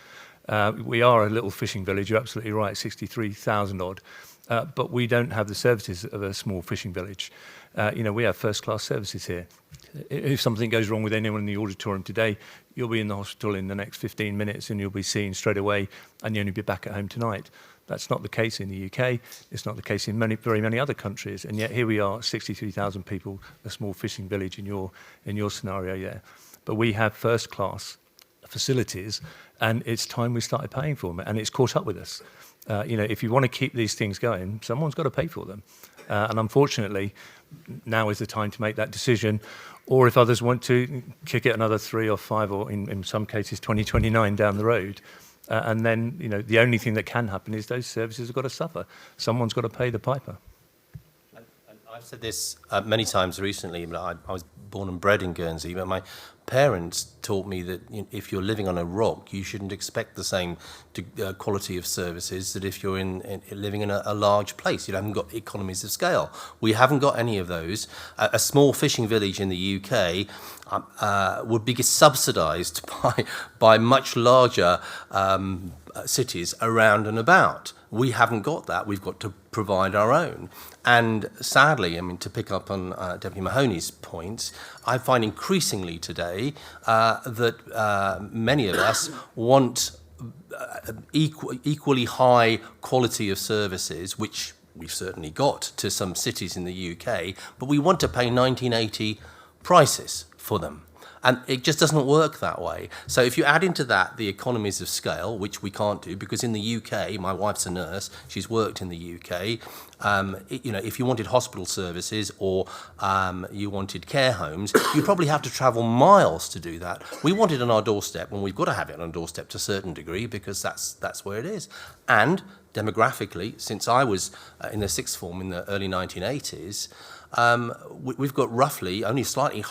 We are a little fishing village, you're absolutely right, 63,000 odd, but we don't have the services of a small fishing village. We have first-class services here. If something goes wrong with anyone in the auditorium today, you'll be in the hospital in the next 15 minutes and you'll be seen straight away, and you'll only be back at home tonight. That's not the case in the UK. It's not the case in very many other countries. And yet here we are, 63,000 people, a small fishing village in your scenario there. But we have first-class facilities, and it's time we started paying for them, and it's caught up with us. If you want to keep these things going, someone's got to pay for them. And unfortunately, now is the time to make that decision. Or if others want to, kick it another 3 or 5, or in some cases 2029 down the road. And then, the only thing that can happen is those services have got to suffer. Someone's got to pay the piper. And I've said this many times recently, but I was born and bred in Guernsey, but my parents taught me that if you're living on a rock, you shouldn't expect the same quality of services that if you're living in a large place. You haven't got economies of scale. We haven't got any of those. A small fishing village in the UK would be subsidised by much larger cities around and about. We haven't got that. We've got to provide our own. And sadly, to pick up on Deputy Mahoney's points, I find increasingly today that many of us want equally high quality of services, which we've certainly got to some cities in the UK, but we want to pay 1980 prices for them. And it just doesn't work that way. So if you add into that the economies of scale, which we can't do, because in the UK, my wife's a nurse, she's worked in the UK, if you wanted hospital services or you wanted care homes, you probably have to travel miles to do that. We want it on our doorstep, and we've got to have it on our doorstep to a certain degree, because that's where it is. And demographically, since I was in the sixth form in the early 1980s, we've got roughly only slightly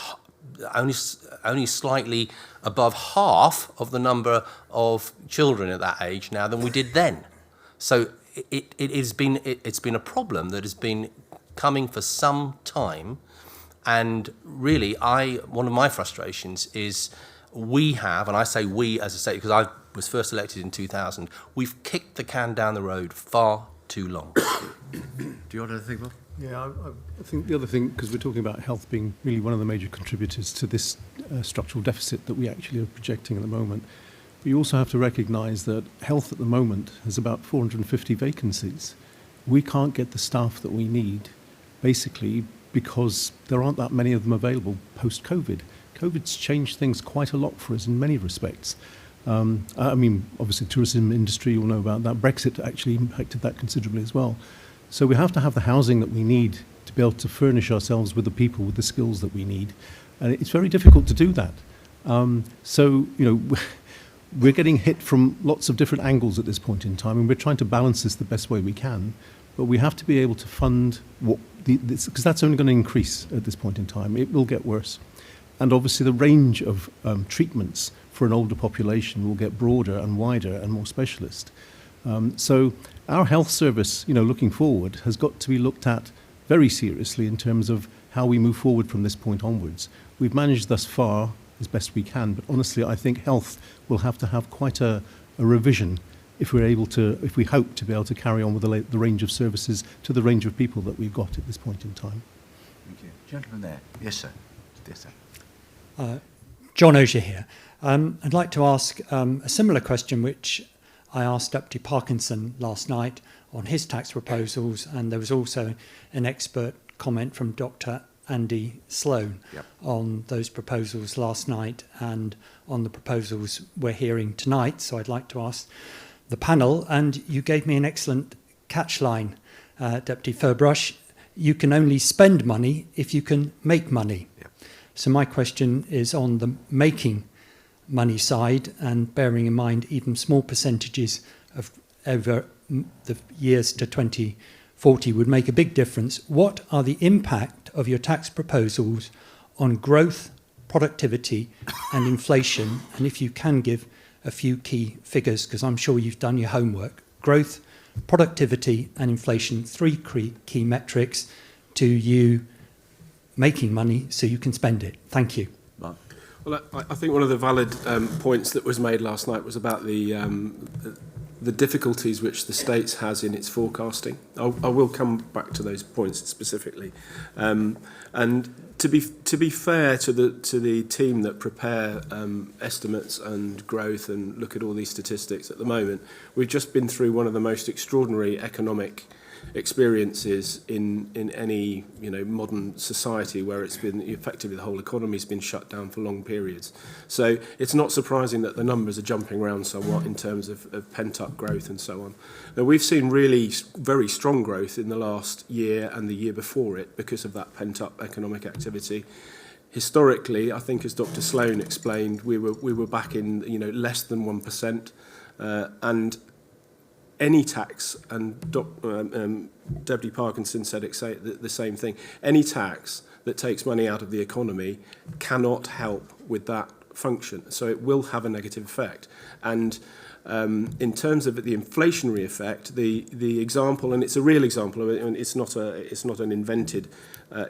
above half of the number of children at that age now than we did then. So it's been a problem that has been coming for some time, and really one of my frustrations is we have, and I say we as a state because I was first elected in 2000, we've kicked the can down the road far too long. Do you want to think, Bob? Yeah, I think the other thing, because we're talking about health being really one of the major contributors to this structural deficit that we actually are projecting at the moment, we also have to recognise that health at the moment has about 450 vacancies. We can't get the staff that we need, basically, because there aren't that many of them available post-COVID. COVID's changed things quite a lot for us in many respects. Obviously, tourism industry, you'll know about that. Brexit actually impacted that considerably as well. So we have to have the housing that we need to be able to furnish ourselves with the people, with the skills that we need. And it's very difficult to do that. We're getting hit from lots of different angles at this point in time, and we're trying to balance this the best way we can. But we have to be able to fund because that's only going to increase at this point in time. It will get worse. And obviously the range of treatments for an older population will get broader and wider and more specialist. So our health service, looking forward, has got to be looked at very seriously in terms of how we move forward from this point onwards. We've managed thus far as best we can, but honestly, I think health will have to have quite a revision if we hope to be able to carry on with the range of services to the range of people that we've got at this point in time. Thank you. Gentleman there. Yes, sir. Yes, sir. John Osier here. I'd like to ask a similar question which I asked Deputy Parkinson last night on his tax proposals, and there was also an expert comment from Dr. Andy Sloan on those proposals last night and on the proposals we're hearing tonight. So I'd like to ask the panel, and you gave me an excellent catchline, Deputy Furbrush. You can only spend money if you can make money. So my question is on the making money side, and bearing in mind even small percentages of over the years to 2040 would make a big difference. What are the impact of your tax proposals on growth, productivity and inflation, and if you can give a few key figures, because I'm sure you've done your homework. Growth, productivity and inflation, 3 key metrics to you making money so you can spend it. Thank you. Well, I think one of the valid points that was made last night was about the difficulties which the States has in its forecasting. I will come back to those points specifically. And to be fair to the team that prepare estimates and growth and look at all these statistics at the moment, we've just been through one of the most extraordinary economic experiences in any modern society, where it's been effectively the whole economy's been shut down for long periods. So it's not surprising that the numbers are jumping around somewhat in terms of pent-up growth and so on. Now, we've seen really very strong growth in the last year and the year before it because of that pent-up economic activity. Historically, I think, as Dr. Sloan explained, we were back in less than 1%, and any tax, and Deputy Parkinson said the same thing, any tax that takes money out of the economy cannot help with that function. So it will have a negative effect. And in terms of the inflationary effect, the example, and it's a real example, and it's not an invented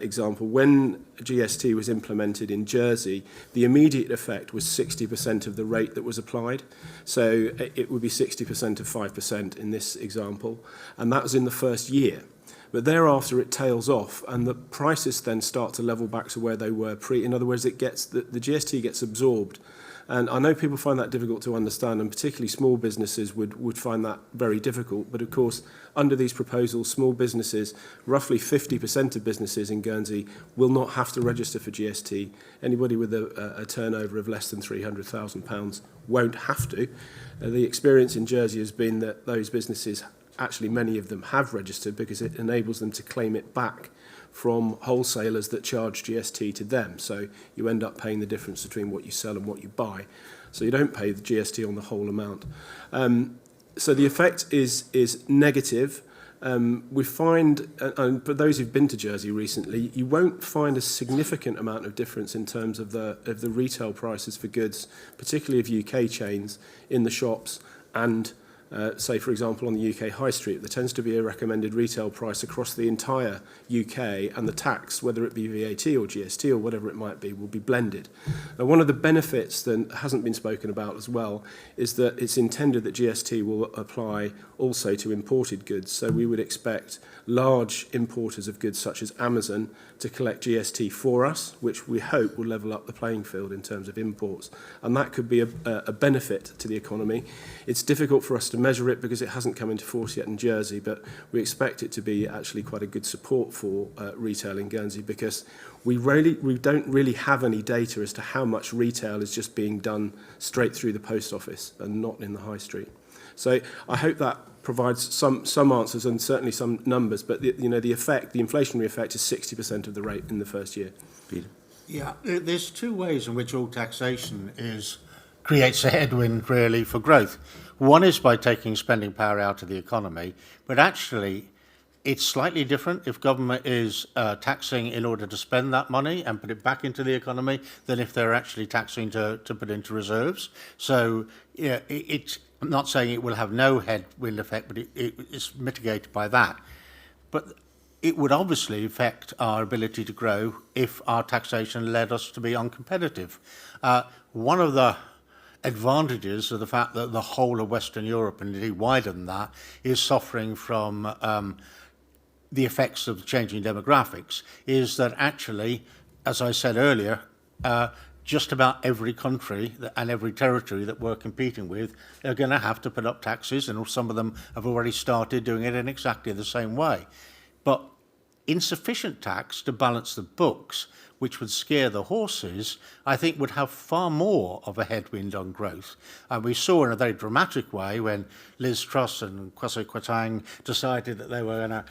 example. When GST was implemented in Jersey, the immediate effect was 60% of the rate that was applied. So it would be 60% of 5% in this example, and that was in the first year. But thereafter it tails off, and the prices then start to level back to where they were pre. In other words, the GST gets absorbed. And I know people find that difficult to understand, and particularly small businesses would find that very difficult. But of course, under these proposals, small businesses, roughly 50% of businesses in Guernsey, will not have to register for GST. Anybody with a turnover of less than £300,000 won't have to. The experience in Jersey has been that those businesses, actually many of them have registered, because it enables them to claim it back from wholesalers that charge GST to them. So you end up paying the difference between what you sell and what you buy. So you don't pay the GST on the whole amount. So the effect is negative. We find, and for those who've been to Jersey recently, you won't find a significant amount of difference in terms of the retail prices for goods, particularly of UK chains, in the shops and say, for example, on the UK high street. There tends to be a recommended retail price across the entire UK, and the tax, whether it be VAT or GST or whatever it might be, will be blended. Now, one of the benefits that hasn't been spoken about as well is that it's intended that GST will apply also to imported goods. So we would expect large importers of goods such as Amazon to collect GST for us, which we hope will level up the playing field in terms of imports. And that could be a benefit to the economy. It's difficult for us to measure it because it hasn't come into force yet in Jersey, but we expect it to be actually quite a good support for retail in Guernsey, because we don't really have any data as to how much retail is just being done straight through the post office and not in the high street. So I hope that provides some answers and certainly some numbers, but the inflationary effect is 60% of the rate in the first year. Peter? Yeah, there's two ways in which all taxation creates a headwind really for growth. One is by taking spending power out of the economy, but actually it's slightly different if government is taxing in order to spend that money and put it back into the economy than if they're actually taxing to put into reserves. So yeah, I'm not saying it will have no headwind effect, but it's mitigated by that. But it would obviously affect our ability to grow if our taxation led us to be uncompetitive. One of the advantages of the fact that the whole of Western Europe, and indeed wider than that, is suffering from the effects of changing demographics, is that actually, as I said earlier, just about every country and every territory that we're competing with are going to have to put up taxes, and some of them have already started doing it in exactly the same way. But insufficient tax to balance the books, which would scare the horses, I think would have far more of a headwind on growth. And we saw in a very dramatic way when Liz Truss and Kwasi Kwarteng decided that they were going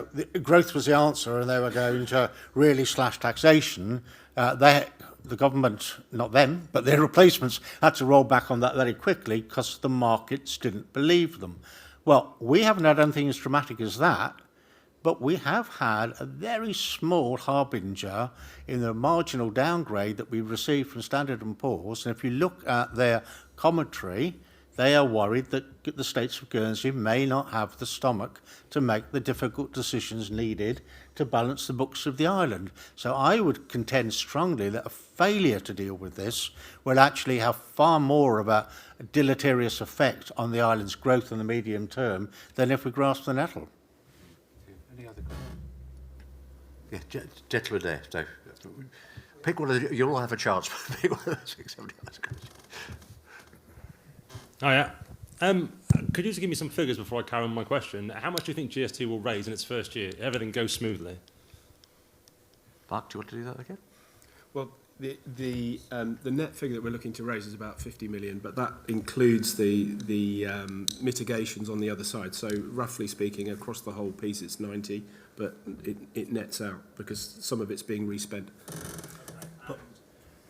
to, growth was the answer and they were going to really slash taxation. The government, not them, but their replacements, had to roll back on that very quickly because the markets didn't believe them. Well, we haven't had anything as dramatic as that, But we have had a very small harbinger in the marginal downgrade that we received from Standard & Poor's. And if you look at their commentary, they are worried that the states of Guernsey may not have the stomach to make the difficult decisions needed to balance the books of the island. So I would contend strongly that a failure to deal with this will actually have far more of a deleterious effect on the island's growth in the medium term than if we grasp the nettle. Any other questions? Yeah, gentleman there. So, pick one of the, you'll all have a chance. Pick one of the 6, 7 other questions. Oh, yeah. Could you just give me some figures before I carry on my question? How much do you think GST will raise in its first year? Everything goes smoothly. Mark, do you want to do that again? Well, the net figure that we're looking to raise is about 50 million, but that includes the mitigations on the other side. So roughly speaking, across the whole piece, it's 90, but it nets out because some of it's being respent.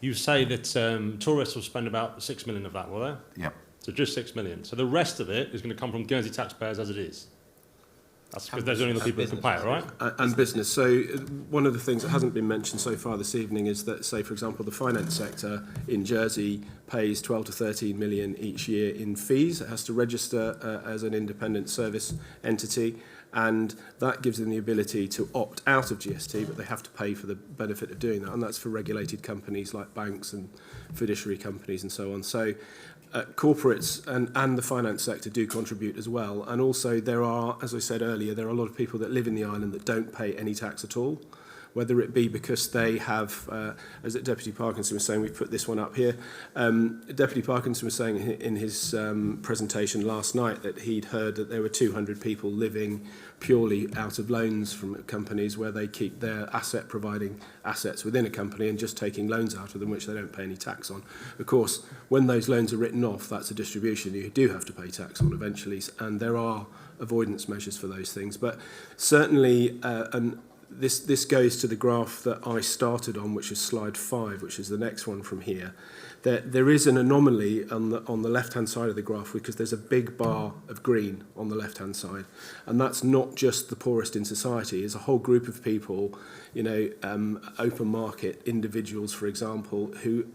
You say that tourists will spend about 6 million of that, will they? Yep. So just 6 million. So the rest of it is going to come from Guernsey taxpayers as it is. That's because there's only the people who can pay it, right? And business. So one of the things that hasn't been mentioned so far this evening is that, say, for example, the finance sector in Jersey pays 12 to 13 million each year in fees. It has to register as an independent service entity, and that gives them the ability to opt out of GST, but they have to pay for the benefit of doing that, and that's for regulated companies like banks and fiduciary companies and so on. So corporates and the finance sector do contribute as well. And also there are, as I said earlier, there are a lot of people that live in the island that don't pay any tax at all, whether it be because they have, as Deputy Parkinson was saying, we've put this one up here. Deputy Parkinson was saying in his presentation last night that he'd heard that there were 200 people living purely out of loans from companies where they keep their providing assets within a company and just taking loans out of them, which they don't pay any tax on. Of course, when those loans are written off, that's a distribution you do have to pay tax on eventually, and there are avoidance measures for those things. But certainly, this goes to the graph that I started on, which is slide 5, which is the next one from here. There is an anomaly on the left-hand side of the graph because there's a big bar of green on the left-hand side, and that's not just the poorest in society. It's a whole group of people, open market individuals, for example, who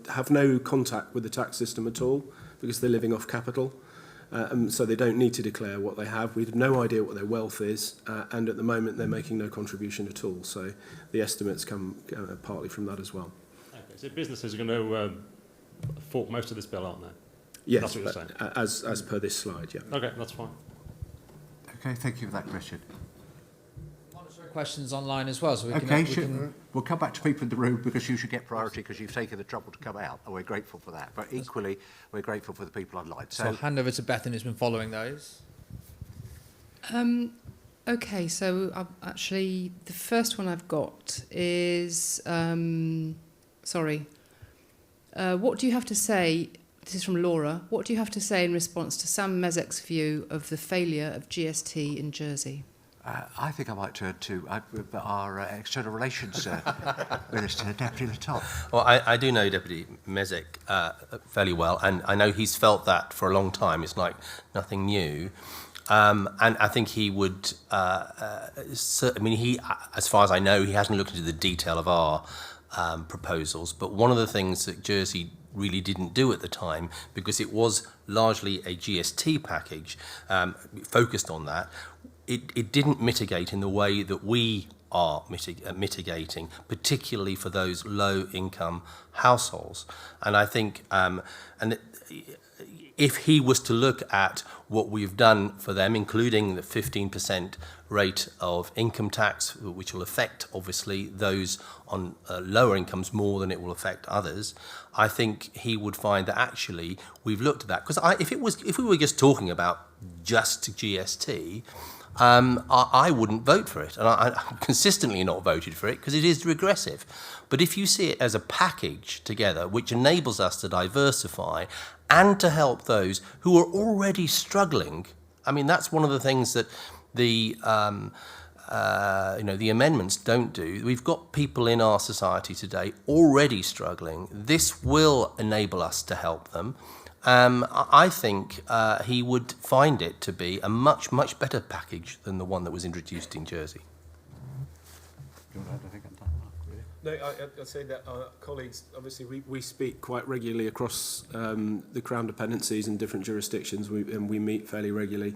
have no contact with the tax system at all because they're living off capital. So they don't need to declare what they have. We have no idea what their wealth is, and at the moment they're making no contribution at all. So the estimates come partly from that as well. Okay, so businesses are going to fork most of this bill, aren't they? Yes, that's what you're saying. As per this slide, yeah. Okay, that's fine. Okay, thank you for that question. Questions online as well, so we Okay, can... we'll come back to people in the room because you should get priority because you've taken the trouble to come out, and we're grateful for that. But equally, we're grateful for the people online. So I'll hand over to Bethany, who's been following those. Okay, so actually, the first one I've got is... what do you have to say... This is from Laura. What do you have to say in response to Sam Mezek's view of the failure of GST in Jersey? I think I might turn to our External Relations Minister, Deputy Letop. Well, I do know Deputy Mezek fairly well, and I know he's felt that for a long time. It's like nothing new. And I think he would, as far as I know, he hasn't looked into the detail of our proposals, but one of the things that Jersey really didn't do at the time, because it was largely a GST package focused on that, it didn't mitigate in the way that we are mitigating, particularly for those low-income households. And I think, if he was to look at what we've done for them, including the 15% rate of income tax, which will affect, obviously, those on lower incomes more than it will affect others, I think he would find that actually we've looked at that. Because if we were just talking about just GST, I wouldn't vote for it, and I consistently not voted for it because it is regressive. But if you see it as a package together, which enables us to diversify and to help those who are already struggling, I mean, that's one of the things that the amendments don't do. We've got people in our society today already struggling. This will enable us to help them. I think he would find it to be a much, much better package than the one that was introduced in Jersey. No, I'd say that our colleagues, obviously, we speak quite regularly across the Crown dependencies in different jurisdictions, and we meet fairly regularly.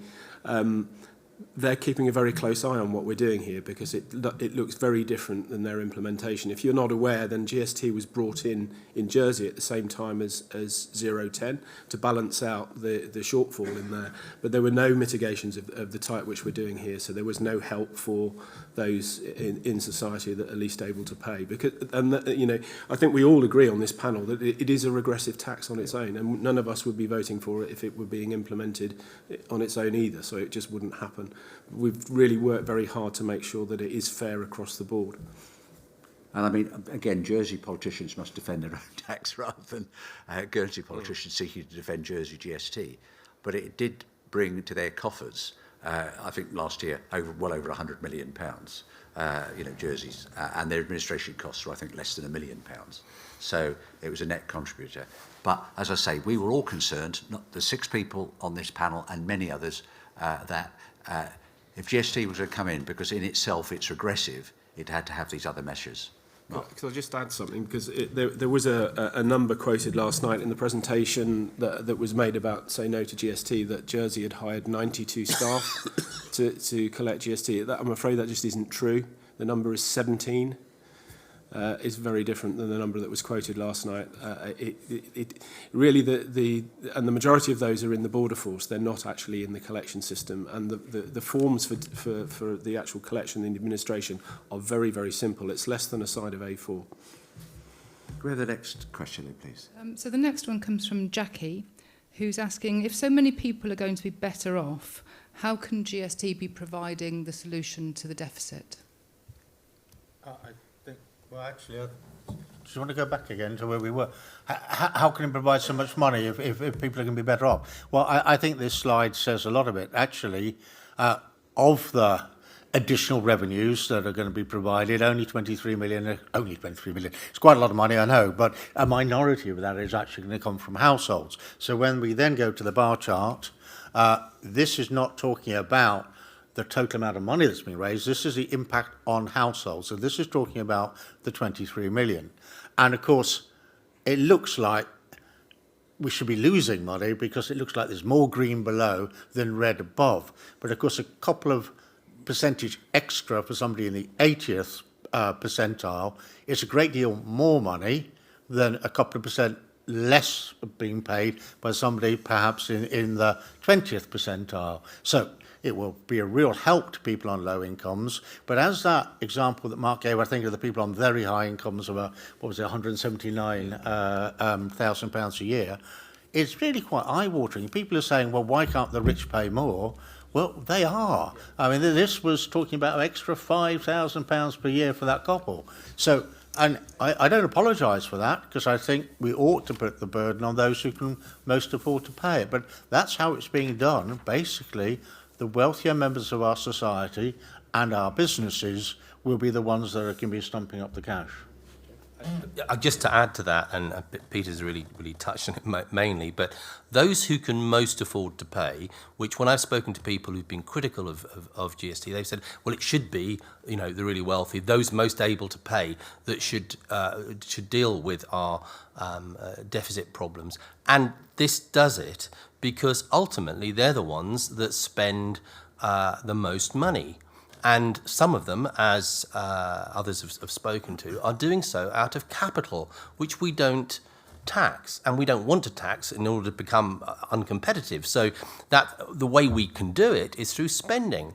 They're keeping a very close eye on what we're doing here because it looks very different than their implementation. If you're not aware, then GST was brought in Jersey at the same time as 010 to balance out the shortfall in there. But there were no mitigations of the type which we're doing here, so there was no help for those in society that are least able to pay. I think we all agree on this panel that it is a regressive tax on its own, and none of us would be voting for it if it were being implemented on its own either, so it just wouldn't happen. We've really worked very hard to make sure that it is fair across the board. And I mean, again, Jersey politicians must defend their own tax rather than Guernsey politicians seeking to defend Jersey GST. But it did bring to their coffers, I think last year, well over £100 million, Jersey's, and their administration costs were, I think, less than £1 million. So it was a net contributor. But as I say, we were all concerned, the 6 people on this panel and many others, that if GST was to come in, because in itself it's regressive, it had to have these other measures. Can I just add something? Because there was a number quoted last night in the presentation that was made about say no to GST, that Jersey had hired 92 staff to collect GST. I'm afraid that just isn't true. The number is 17. Is very different than the number that was quoted last night. Really, the majority of those are in the border force. They're not actually in the collection system, and the forms for the actual collection and administration are very, very simple. It's less than a side of A4. Can we have the next question, please? So the next one comes from Jackie, who's asking, if so many people are going to be better off, how can GST be providing the solution to the deficit? Well, actually, I just want to go back again to where we were. How can it provide so much money if people are going to be better off? Well, I think this slide says a lot of it. Actually, of the additional revenues that are going to be provided, only 23 million. It's quite a lot of money, I know, but a minority of that is actually going to come from households. So when we then go to the bar chart, this is not talking about the total amount of money that's been raised. This is the impact on households. So this is talking about the 23 million. And of course, it looks like we should be losing money because it looks like there's more green below than red above. But of course, a couple of percentage extra for somebody in the 80th percentile is a great deal more money than a couple of percent less being paid by somebody perhaps in the 20th percentile. So it will be a real help to people on low incomes. But as that example that Mark gave, I think of the people on very high incomes of £179,000 a year, it's really quite eye-watering. People are saying, well, why can't the rich pay more? Well, they are. I mean, this was talking about an extra £5,000 per year for that couple. So, and I don't apologise for that, because I think we ought to put the burden on those who can most afford to pay it. But that's how it's being done. Basically, the wealthier members of our society and our businesses will be the ones that are going to be stumping up the cash. Just to add to that, and Peter's really touched on it mainly, but those who can most afford to pay, which when I've spoken to people who've been critical of GST, they've said, well, it should be, the really wealthy, those most able to pay that should deal with our deficit problems. And this does it because ultimately they're the ones that spend the most money. And some of them, as others have spoken to, are doing so out of capital, which we don't tax, and we don't want to tax in order to become uncompetitive. So that the way we can do it is through spending.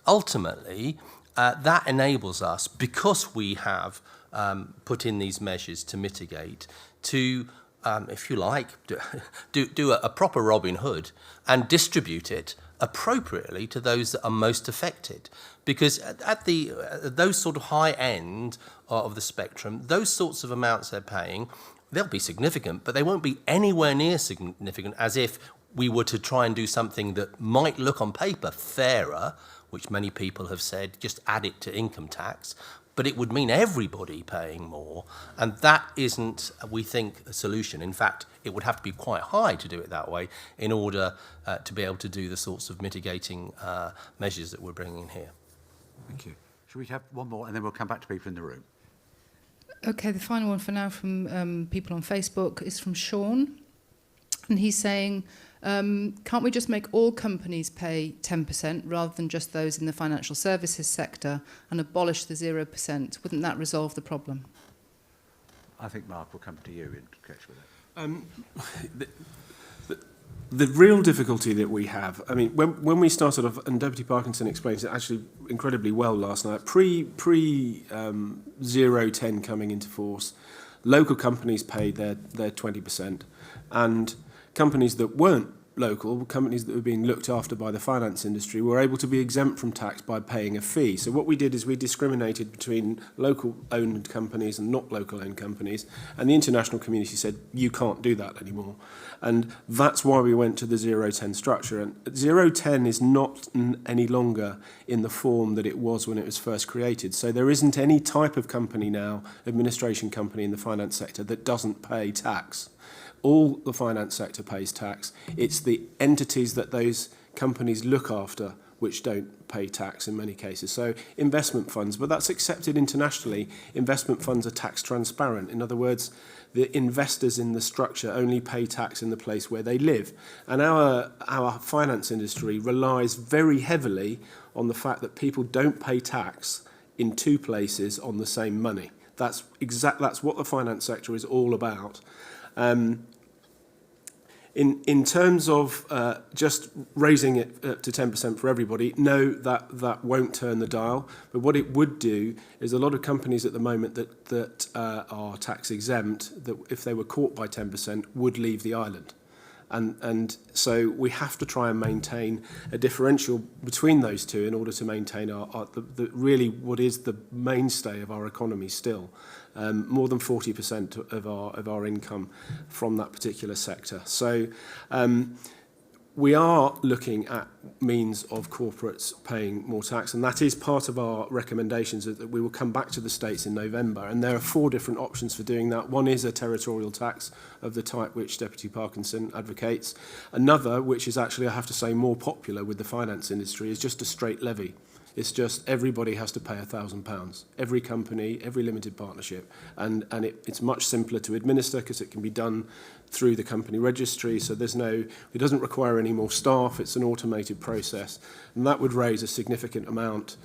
Ultimately, that enables us, because we have put in these measures to mitigate, to, if you like, do a proper Robin Hood and distribute it appropriately to those that are most affected. Because at those sort of high end of the spectrum, those sorts of amounts they're paying, they'll be significant, but they won't be anywhere near significant as if we were to try and do something that might look on paper fairer, which many people have said, just add it to income tax. but it would mean everybody paying more, and that isn't, we think, a solution. In fact, it would have to be quite high to do it that way in order to be able to do the sorts of mitigating measures that we're bringing in here. Thank you. Shall we have one more, and then we'll come back to people in the room? Okay, the final one for now from people on Facebook is from Sean. And he's saying, can't we just make all companies pay 10% rather than just those in the financial services sector and abolish the 0%? Wouldn't that resolve the problem? I think Mark will come to you in connection with that. The real difficulty that we have, I mean, when we started off, and Deputy Parkinson explains it actually incredibly well last night, pre 010 coming into force, local companies paid their 20%, and companies that weren't local, companies that were being looked after by the finance industry, were able to be exempt from tax by paying a fee. So what we did is we discriminated between local-owned companies and not local-owned companies, and the international community said, you can't do that anymore. And that's why we went to the 010 structure. And 010 is not any longer in the form that it was when it was first created. So there isn't any type of company now, administration company in the finance sector, that doesn't pay tax. All the finance sector pays tax. It's the entities that those companies look after which don't pay tax in many cases. So investment funds, but that's accepted internationally. Investment funds are tax transparent. In other words, the investors in the structure only pay tax in the place where they live. And our finance industry relies very heavily on the fact that people don't pay tax in two places on the same money. That's what the finance sector is all about. In terms of just raising it to 10% for everybody, no, that won't turn the dial. But what it would do is a lot of companies at the moment that are tax exempt, that if they were caught by 10%, would leave the island. And so we have to try and maintain a differential between those two in order to maintain the really what is the mainstay of our economy still. More than 40% of our income from that particular sector. So we are looking at means of corporates paying more tax, and that is part of our recommendations that we will come back to the States in November. And there are 4 different options for doing that. One is a territorial tax of the type which Deputy Parkinson advocates. Another, which is actually, I have to say, more popular with the finance industry, is just a straight levy. It's just everybody has to pay £1,000. Every company, every limited partnership. And it's much simpler to administer because it can be done through the company registry. So it doesn't require any more staff. It's an automated process. And that would raise a significant amount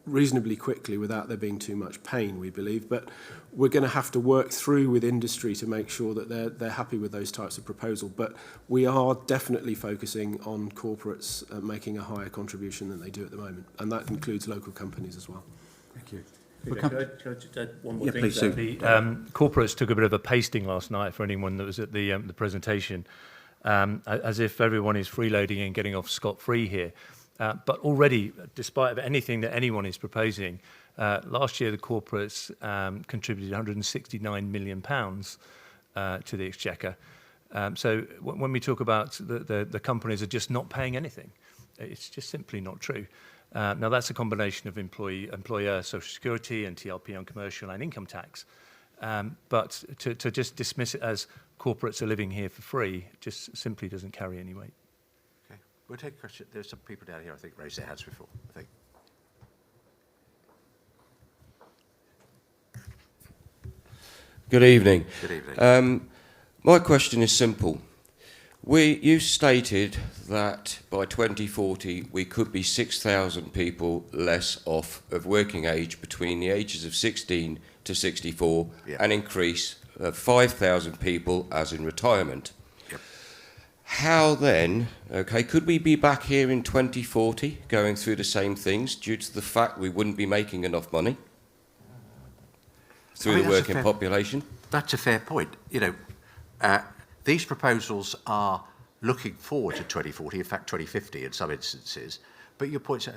reasonably quickly without there being too much pain, we believe. But we're going to have to work through with industry to make sure that they're happy with those types of proposals. But we are definitely focusing on corporates making a higher contribution than they do at the moment. And that includes local companies as well. Thank you. Can I just add one more thing? Please do. The corporates took a bit of a pasting last night for anyone that was at the presentation, as if everyone is freeloading and getting off scot-free here. But already, despite anything that anyone is proposing, last year the corporates contributed £169 million to the Exchequer. So when we talk about the companies are just not paying anything, it's just simply not true. Now that's a combination of employer social security and TLP on commercial and income tax. But to just dismiss it as corporates are living here for free just simply doesn't carry any weight. Okay, we'll take a question. There's some people down here I think raised their hands before. I think. Good evening. Good evening. My question is simple. You stated that by 2040 we could be 6,000 people less off of working age between the ages of 16 to 64, an increase of 5,000 people as in retirement. Yep. How then, could we be back here in 2040 going through the same things due to the fact we wouldn't be making enough money through the working population? That's a fair point. These proposals are looking forward to 2040, in fact 2050 in some instances. But your point,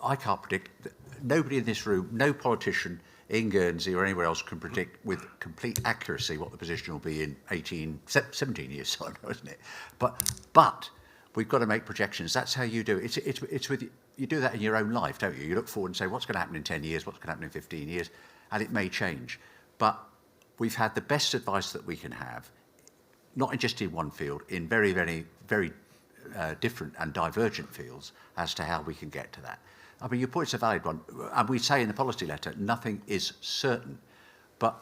I can't predict. Nobody in this room, no politician in Guernsey or anywhere else can predict with complete accuracy what the position will be in 17 years' time, isn't it? But we've got to make projections. That's how you do it. It's with you do that in your own life, don't you? You look forward and say, what's going to happen in 10 years? What's going to happen in 15 years? And it may change. But we've had the best advice that we can have, not just in one field, in very, very, very different and divergent fields as to how we can get to that. I mean, your point's a valid one. And we say in the policy letter, nothing is certain. But,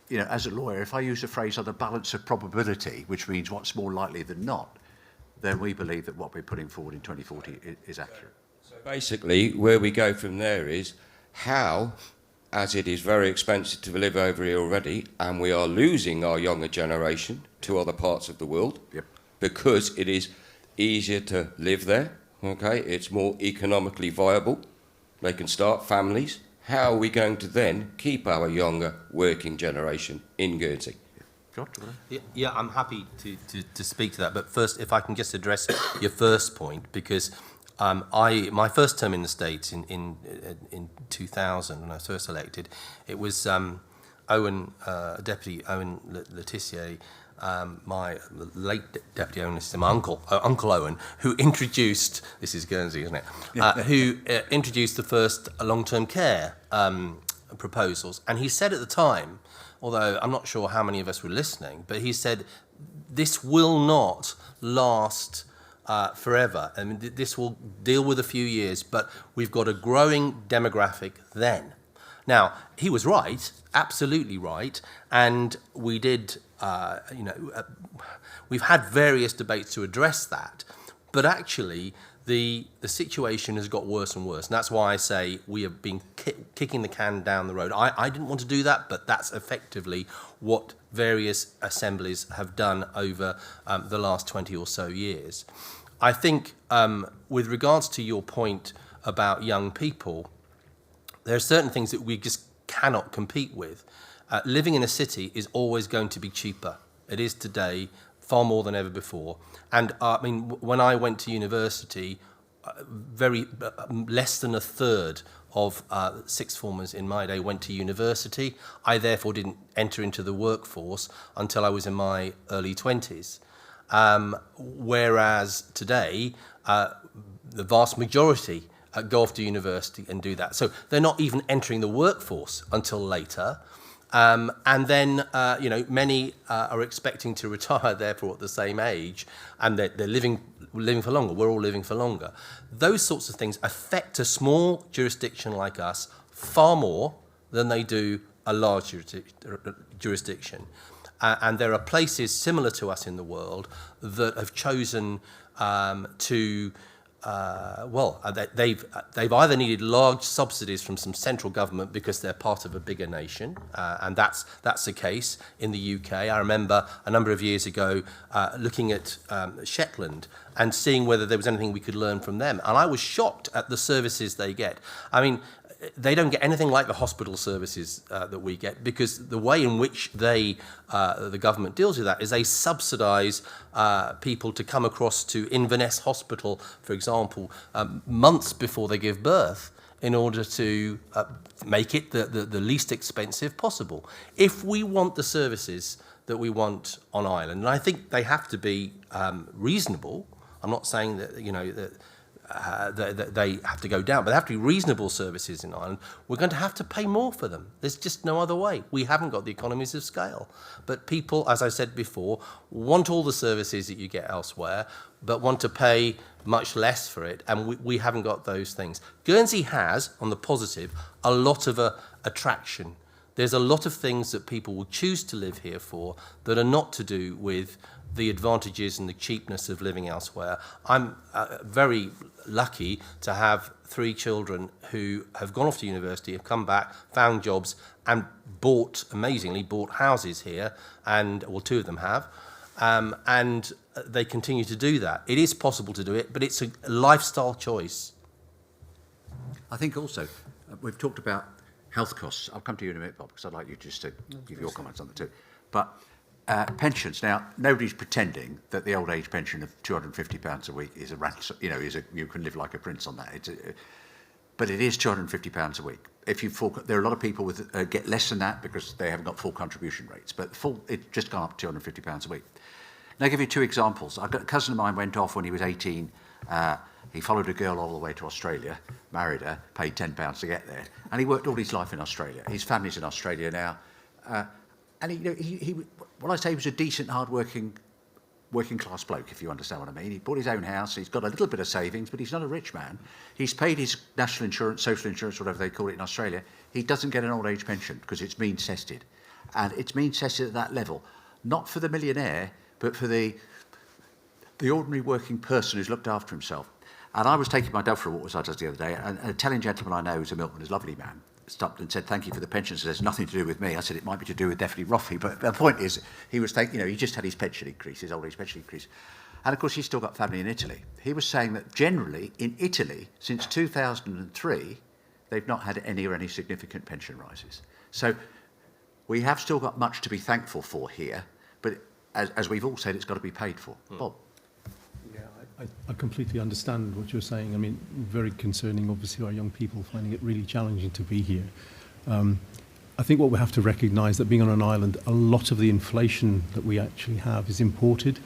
you know, as a lawyer, if I use a phrase on the balance of probability, which means what's more likely than not, then we believe that what we're putting forward in 2040 is accurate. So basically, where we go from there is how, as it is very expensive to live over here already, and we are losing our younger generation to other parts of the world, Yep. because it is easier to live there, okay? It's more economically viable. They can start families. How are we going to then keep our younger working generation in Guernsey? Yeah, I'm happy to speak to that. But first, if I can just address your first point, because my first term in the States in 2000, when I was first elected, it was Deputy Owen Letitia, my late Deputy Owen Letitia, my Uncle Owen, who introduced, this is Guernsey, isn't it? Who introduced the first long-term care proposals. And he said at the time, although I'm not sure how many of us were listening, but he said, this will not last forever. I mean, this will deal with a few years, but we've got a growing demographic then. Now, he was right, absolutely right, and we did, we've had various debates to address that, but actually the situation has got worse and worse, and that's why I say we have been kicking the can down the road. I didn't want to do that, but that's effectively what various assemblies have done over the last 20 or so years. I think with regards to your point about young people, there are certain things that we just cannot compete with. Living in a city is always going to be cheaper. It is today, far more than ever before. And I mean, when I went to university, less than a third of sixth formers in my day went to university. I therefore didn't enter into the workforce until I was in my early 20s. Whereas today, the vast majority go off to university and do that. So they're not even entering the workforce until later. And then, many are expecting to retire, therefore, at the same age, and they're living for longer. We're all living for longer. Those sorts of things affect a small jurisdiction like us far more than they do a large jurisdiction. And there are places similar to us in the world that have chosen to... they've either needed large subsidies from some central government because they're part of a bigger nation, and that's the case in the UK. I remember a number of years ago looking at Shetland and seeing whether there was anything we could learn from them. And I was shocked at the services they get. I mean, they don't get anything like the hospital services that we get, because the way in which the government deals with that is they subsidise people to come across to Inverness Hospital, for example, months before they give birth, in order to make it the least expensive possible. If we want the services that we want on Ireland, and I think they have to be reasonable. I'm not saying that that they have to go down, but they have to be reasonable services in Ireland. We're going to have to pay more for them. There's just no other way. We haven't got the economies of scale. But people, as I said before, want all the services that you get elsewhere, but want to pay much less for it, and we haven't got those things. Guernsey has, on the positive, a lot of attraction. There's a lot of things that people will choose to live here for that are not to do with the advantages and the cheapness of living elsewhere. I'm very lucky to have 3 children who have gone off to university, have come back, found jobs, and amazingly bought houses here, and 2 of them have, and they continue to do that. It is possible to do it, but it's a lifestyle choice. I think also, we've talked about health costs. I'll come to you in a minute, Bob, because I'd like you just to give your comments on the two. But pensions. Now, nobody's pretending that the old age pension of £250 a week is a ransom. You can live like a prince on that. But it is £250 a week. There are a lot of people with get less than that because they haven't got full contribution rates. But it's just gone up £250 a week. And I'll give you two examples. A cousin of mine went off when he was 18. He followed a girl all the way to Australia, married her, paid £10 to get there, and he worked all his life in Australia. His family's in Australia now. And well, I say he was a decent, hard-working, working-class bloke, if you understand what I mean. He bought his own house, he's got a little bit of savings, but he's not a rich man. He's paid his national insurance, social insurance, whatever they call it in Australia. He doesn't get an old age pension because it's means-tested. And it's means-tested at that level, not for the millionaire, but for the ordinary working person who's looked after himself. And I was taking my dog for a walk, as I did the other day, and an Italian gentleman I know who's a milkman, is a lovely man, stopped and said, thank you for the pension. So there's nothing to do with me. I said, it might be to do with definitely Roffey. But the point is, he was taking, he just had his pension increase, his old age pension increase. And of course, he's still got family in Italy. He was saying that generally in Italy, since 2003, they've not had any significant pension rises. So we have still got much to be thankful for here. But as we've all said, it's got to be paid for. Bob. I completely understand what you're saying. I mean, very concerning, obviously, our young people finding it really challenging to be here. I think what we have to recognise that being on an island, a lot of the inflation that we actually have is imported,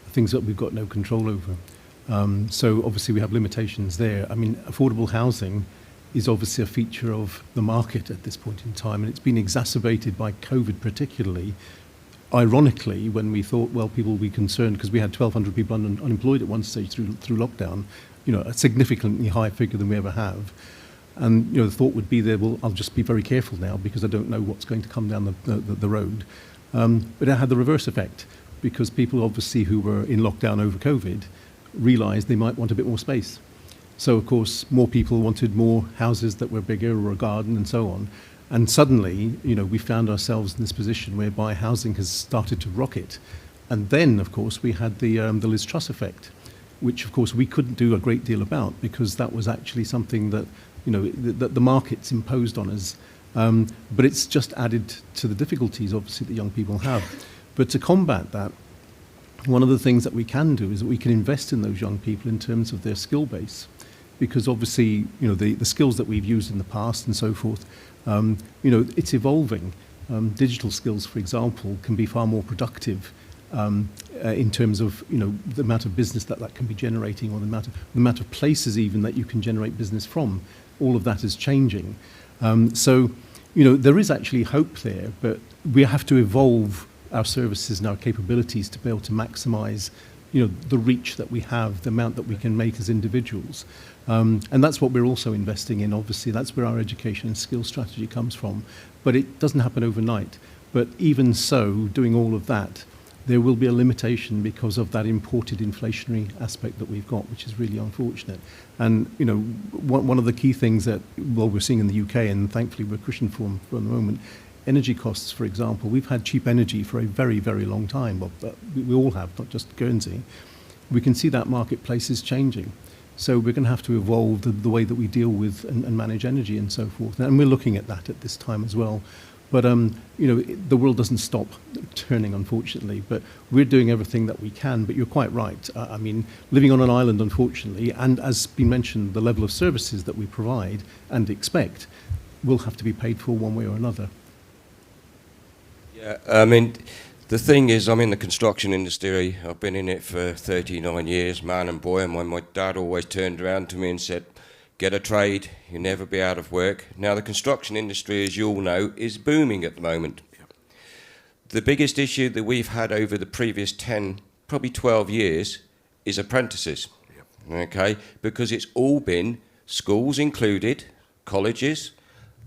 things that we've got no control over. So obviously we have limitations there. I mean, affordable housing is obviously a feature of the market at this point in time, and it's been exacerbated by COVID particularly. Ironically, when we thought, well, people will be concerned because we had 1,200 people unemployed at one stage through lockdown, a significantly higher figure than we ever have. And the thought would be there, well, I'll just be very careful now because I don't know what's going to come down the road. But it had the reverse effect because people obviously who were in lockdown over COVID realised they might want a bit more space. So, of course, more people wanted more houses that were bigger or a garden and so on. And suddenly, we found ourselves in this position whereby housing has started to rocket. And then, of course, we had the Liz Truss effect, which, of course, we couldn't do a great deal about because that was actually something that, that the markets imposed on us. But it's just added to the difficulties, obviously, that young people have. But to combat that, one of the things that we can do is that we can invest in those young people in terms of their skill base. Because obviously, the skills that we've used in the past and so forth, it's evolving. Digital skills, for example, can be far more productive in terms of, the amount of business that can be generating or the amount of places even that you can generate business from. All of that is changing. So, there is actually hope there, but we have to evolve our services and our capabilities to be able to maximise the reach that we have, the amount that we can make as individuals. And that's what we're also investing in, obviously. That's where our education and skills strategy comes from. But it doesn't happen overnight. But even so, doing all of that, there will be a limitation because of that imported inflationary aspect that we've got, which is really unfortunate. And, one of the key things that, we're seeing in the UK, and thankfully we're cushioned for the moment, energy costs, for example. We've had cheap energy for a very, very long time. Well, we all have, not just Guernsey. We can see that marketplace is changing. So we're going to have to evolve the way that we deal with and manage energy and so forth. And we're looking at that at this time as well. But, the world doesn't stop turning, unfortunately. But we're doing everything that we can. But you're quite right. I mean, living on an island, unfortunately, and as been mentioned, the level of services that we provide and expect will have to be paid for one way or another. Yeah, I mean, the thing is, I'm in the construction industry. I've been in it for 39 years, man and boy, and when my dad always turned around to me and said, get a trade, you'll never be out of work. Now, the construction industry, as you all know, is booming at the moment. Yep. The biggest issue that we've had over the previous 10, probably 12 years is apprentices, okay? Because it's all been, schools included, colleges,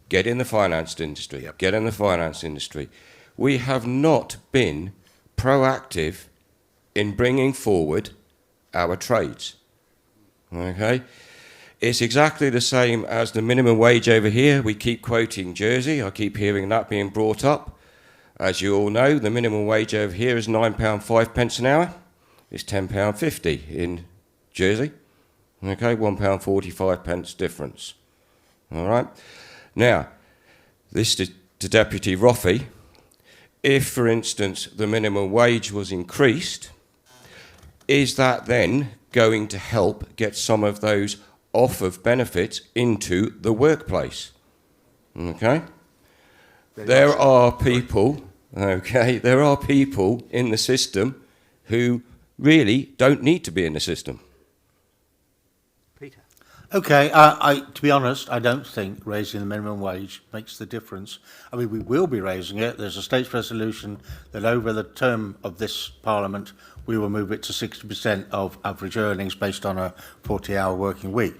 get in the finance industry, get in the finance industry. We have not been proactive in bringing forward our trades, okay? It's exactly the same as the minimum wage over here. We keep quoting Jersey. I keep hearing that being brought up. As you all know, the minimum wage over here is £9.05 an hour. It's £10.50 in Jersey, okay? £1.45 difference, all right? Now, this to Deputy Roffey. If, for instance, the minimum wage was increased, is that then going to help get some of those off of benefits into the workplace? Okay? There are people in the system who really don't need to be in the system. Peter. Okay, to be honest, I don't think raising the minimum wage makes the difference. I mean, we will be raising it. There's a state's resolution that over the term of this Parliament, we will move it to 60% of average earnings based on a 40-hour working week.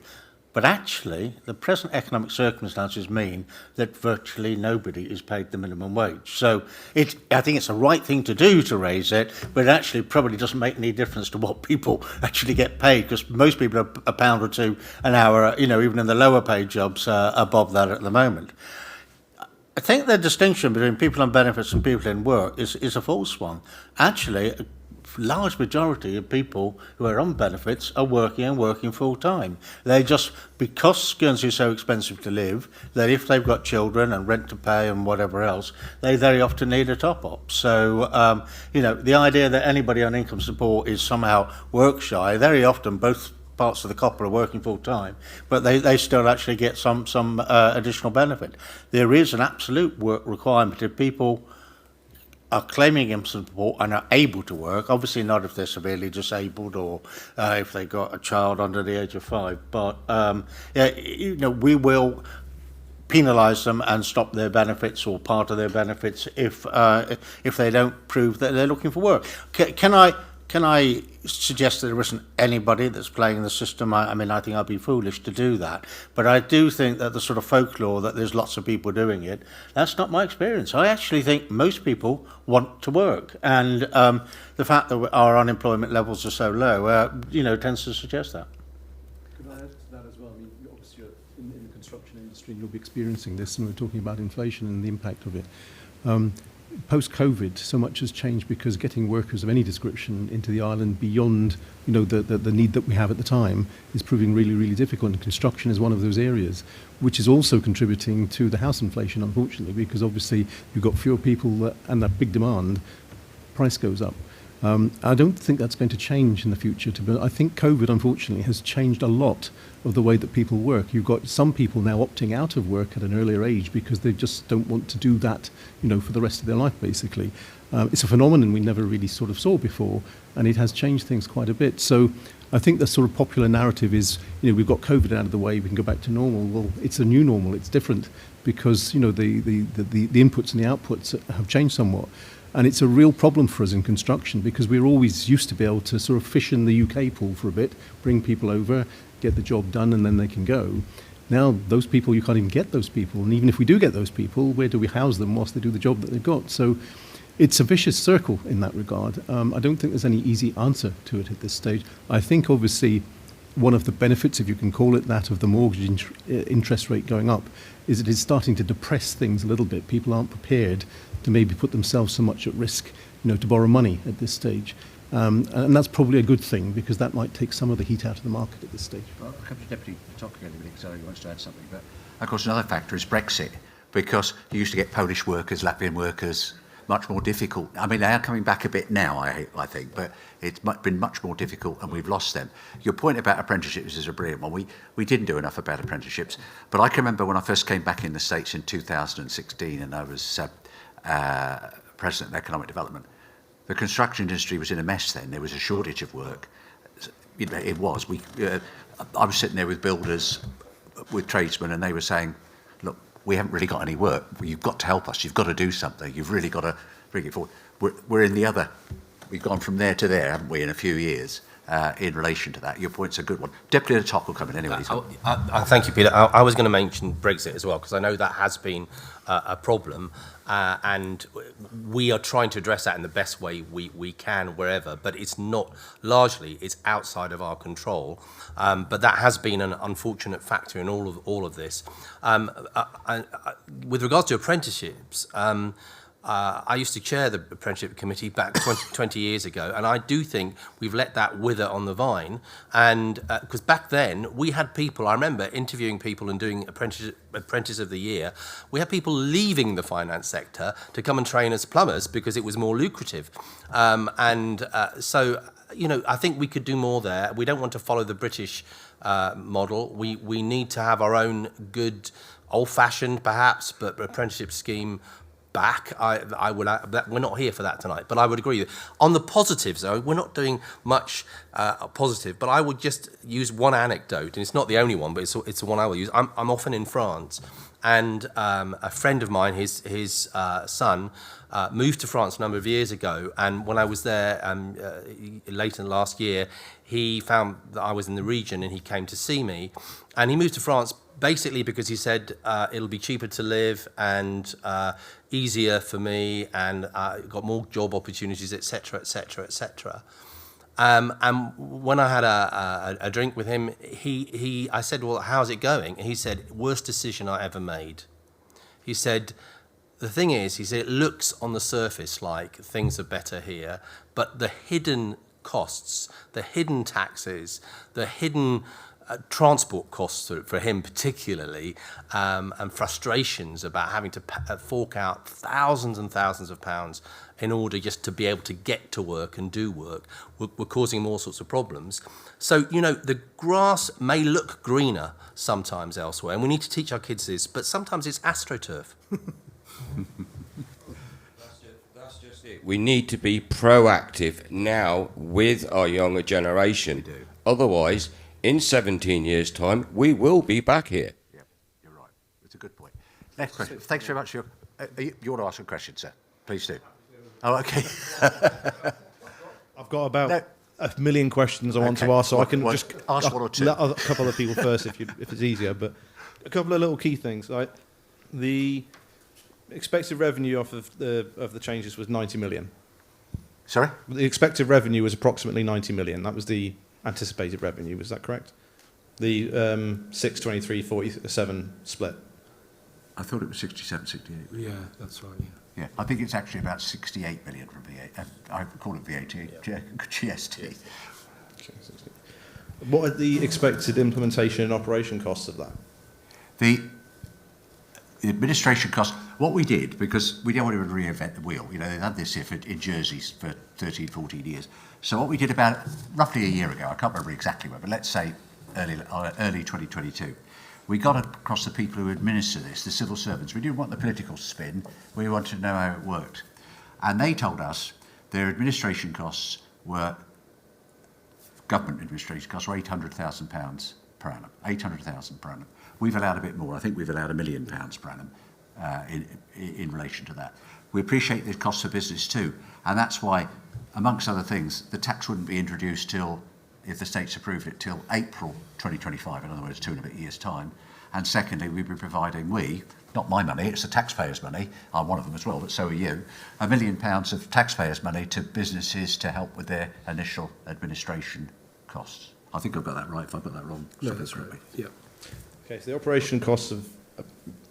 But actually, the present economic circumstances mean that virtually nobody is paid the minimum wage. So I think it's the right thing to do to raise it, but it actually probably doesn't make any difference to what people actually get paid, because most people are a pound or two an hour, you know, even in the lower paid jobs above that at the moment. I think the distinction between people on benefits and people in work is a false one. Actually, a large majority of people who are on benefits are working and working full time. They just, because Guernsey is so expensive to live, that if they've got children and rent to pay and whatever else, they very often need a top up. So, you know, the idea that anybody on income support is somehow work shy, very often both parts of the copper are working full time, but they still actually get some additional benefit. There is an absolute work requirement if people are claiming income support and are able to work, obviously not if they're severely disabled or if they've got a child under the age of 5, but yeah, you know, we will penalise them and stop their benefits or part of their benefits if they don't prove that they're looking for work. Can I suggest that there isn't anybody that's playing the system? I mean, I think I'd be foolish to do that. But I do think that the sort of folklore that there's lots of people doing it, that's not my experience. I actually think most people want to work. And the fact that our unemployment levels are so low, you know, tends to suggest that. Could I add to that as well? I mean, obviously you're in the construction industry and you'll be experiencing this, and we're talking about inflation and the impact of it. Post-COVID, so much has changed because getting workers of any description into the island beyond, you know, the need that we have at the time is proving really, really difficult. And construction is one of those areas, which is also contributing to the house inflation, unfortunately, because obviously you've got fewer people and that big demand, price goes up. I don't think that's going to change in the future. I think COVID, unfortunately, has changed a lot of the way that people work. You've got some people now opting out of work at an earlier age because they just don't want to do that, you know, for the rest of their life, basically. It's a phenomenon we never really sort of saw before, and it has changed things quite a bit. So I think the sort of popular narrative is, you know, we've got COVID out of the way, we can go back to normal. Well, it's a new normal, it's different because, you know, the inputs and the outputs have changed somewhat. And it's a real problem for us in construction because we're always used to be able to sort of fish in the UK pool for a bit, bring people over, get the job done, and then they can go. Now, those people, you can't even get those people. And even if we do get those people, where do we house them whilst they do the job that they've got? So it's a vicious circle in that regard. I don't think there's any easy answer to it at this stage. I think, obviously, one of the benefits, if you can call it that, of the mortgage interest rate going up is it is starting to depress things a little bit. People aren't prepared to maybe put themselves so much at risk, you know, to borrow money at this stage. And that's probably a good thing because that might take some of the heat out of the market at this stage. Well, I'll come to Deputy Tocqueville because he wants to add something. But of course, another factor is Brexit, because you used to get Polish workers, Latvian workers, much more difficult. I mean, they are coming back a bit now, I think, but it's been much more difficult and we've lost them. Your point about apprenticeships is a brilliant one. We didn't do enough about apprenticeships, but I can remember when I first came back in the States in 2016 and I was President of Economic Development. The construction industry was in a mess then. There was a shortage of work. You know, it was. I was sitting there with builders, with tradesmen, and they were saying, look, we haven't really got any work. You've got to help us. You've got to do something. You've really got to bring it forward. We're in the other. We've gone from there to there, haven't we, in a few years, in relation to that. Your point's a good one. Deputy Toc will come in anyway. Thank you, Peter. I was going to mention Brexit as well, because I know that has been a problem, and we are trying to address that in the best way we can wherever, but it's not, largely, it's outside of our control. But that has been an unfortunate factor in all of this. With regards to apprenticeships, I used to chair the apprenticeship committee back 20 years ago, and I do think we've let that wither on the vine. And because back then we had people, I remember interviewing people and doing apprentice of the year. We had people leaving the finance sector to come and train as plumbers because it was more lucrative. So, you know, I think we could do more there. We don't want to follow the British model. We need to have our own good, old-fashioned perhaps, but apprenticeship scheme back. We're not here for that tonight, but I would agree. On the positives, though, we're not doing much positive, but I would just use one anecdote, and it's not the only one, but it's the one I will use. I'm often in France, and a friend of mine, his son, moved to France a number of years ago, and when I was there later last year, he found that I was in the region, and he came to see me, and he moved to France basically because he said it'll be cheaper to live and easier for me, and got more job opportunities, etc., etc., etc. And when I had a drink with him, I said, well, how's it going? And he said, worst decision I ever made. He said, the thing is, he said, it looks on the surface like things are better here, but the hidden costs, the hidden taxes, the hidden transport costs for him particularly, and frustrations about having to fork out thousands and thousands of pounds in order just to be able to get to work and do work, were causing him all sorts of problems. So, the grass may look greener sometimes elsewhere, and we need to teach our kids this, but sometimes it's AstroTurf. That's just it. We need to be proactive now with our younger generation. We do. Otherwise, in 17 years' time, we will be back here. Yeah, you're right. It's a good point. Next question. Thanks very much. You want to ask a question, sir? Please do. Oh, okay. I've got about a million questions I want to ask, so I can just ask one or two. Let a couple of people first if it's easier. But a couple of little key things. Like the expected revenue off of the changes was 90 million. Sorry? The expected revenue was approximately 90 million. That was the anticipated revenue. Was that correct? The 6, 23, 47 split. I thought it was 67, 68. Yeah, that's right. Yeah, I think it's actually about 68 million from VAT. I call it VAT, GST. What are the expected implementation and operation costs of that? The administration costs, what we did, because we don't want to reinvent the wheel, they've had this here in Jersey for 13, 14 years. So what we did about roughly a year ago, I can't remember exactly when, but let's say early 2022, we got across the people who administer this, the civil servants. We didn't want the political spin, we wanted to know how it worked. And they told us their administration costs were, government administration costs were £800,000 per annum, 800,000 per annum. We've allowed a bit more. I think we've allowed £1 million per annum in relation to that. We appreciate the costs of business too, and that's why, amongst other things, the tax wouldn't be introduced till, if the states approved it, till April 2025, in other words, 2 and a bit years' time. And secondly, we'd be providing, not my money, it's the taxpayers' money, I'm one of them as well, but so are you, £1 million of taxpayers' money to businesses to help with their initial administration costs. I think I've got that right. If I've got that wrong, No, that's right. Yeah. Okay, so the operation costs of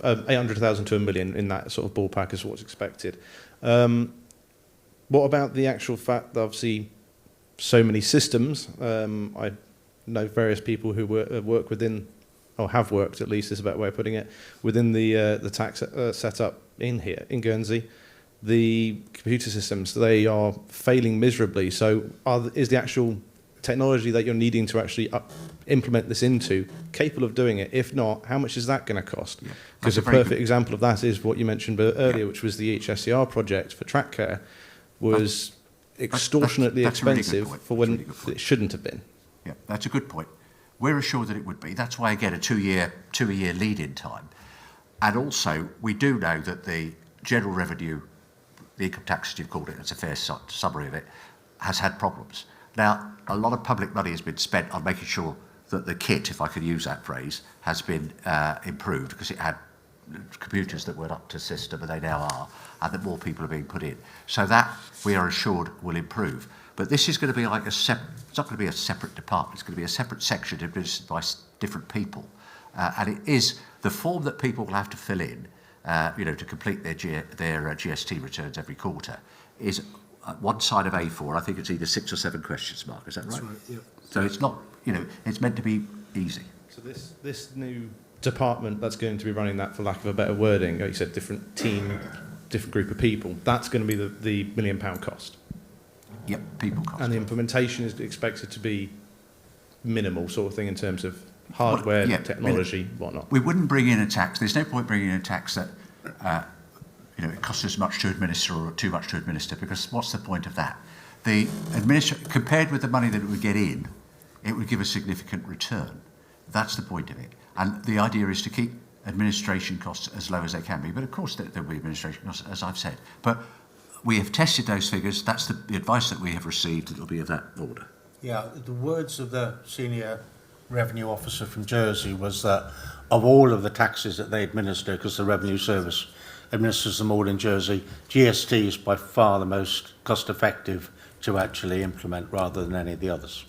800,000 to $1 million in that sort of ballpark is what's expected. What about the actual fact that obviously so many systems? I know various people who work within, or have worked at least, is a better way of putting it, within the tax setup in here, in Guernsey. The computer systems, they are failing miserably. So is the actual technology that you're needing to actually implement this into capable of doing it? If not, how much is that going to cost? Because a perfect example of that is what you mentioned earlier, which was the HSER project for track care, was extortionately expensive for when it shouldn't have been. Yeah, that's a good point. We're assured that it would be. That's why I get a two-year lead-in time. And also, we do know that the general revenue, the income tax, as you've called it, it's a fair summary of it, has had problems. Now, a lot of public money has been spent on making sure that the kit, if I could use that phrase, has been improved, because it had computers that weren't up to system, and they now are, and that more people are being put in. So that, we are assured, will improve. But this is going to be like it's not going to be a separate department. It's going to be a separate section administered by different people. And it is the form that people will have to fill in, to complete their GST returns every quarter, is one side of A4. I think it's either 6 or 7 questions, Mark. Is that right? That's right, yeah. So it's not, it's meant to be easy. So this new department that's going to be running that, for lack of a better wording, like you said, different team, different group of people, that's going to be the £1 million cost. Yep, people cost. And the implementation is expected to be minimal sort of thing in terms of hardware, technology, whatnot. We wouldn't bring in a tax. There's no point bringing in a tax that it costs as much to administer or too much to administer, because what's the point of that? Compared with the money that it would get in, it would give a significant return. That's the point of it. And the idea is to keep administration costs as low as they can be. But of course there will be administration costs, as I've said. But we have tested those figures. That's the advice that we have received. It'll be of that order. Yeah, the words of the senior revenue officer from Jersey was that of all of the taxes that they administer, because the revenue service administers them all in Jersey, GST is by far the most cost effective to actually implement rather than any of the others.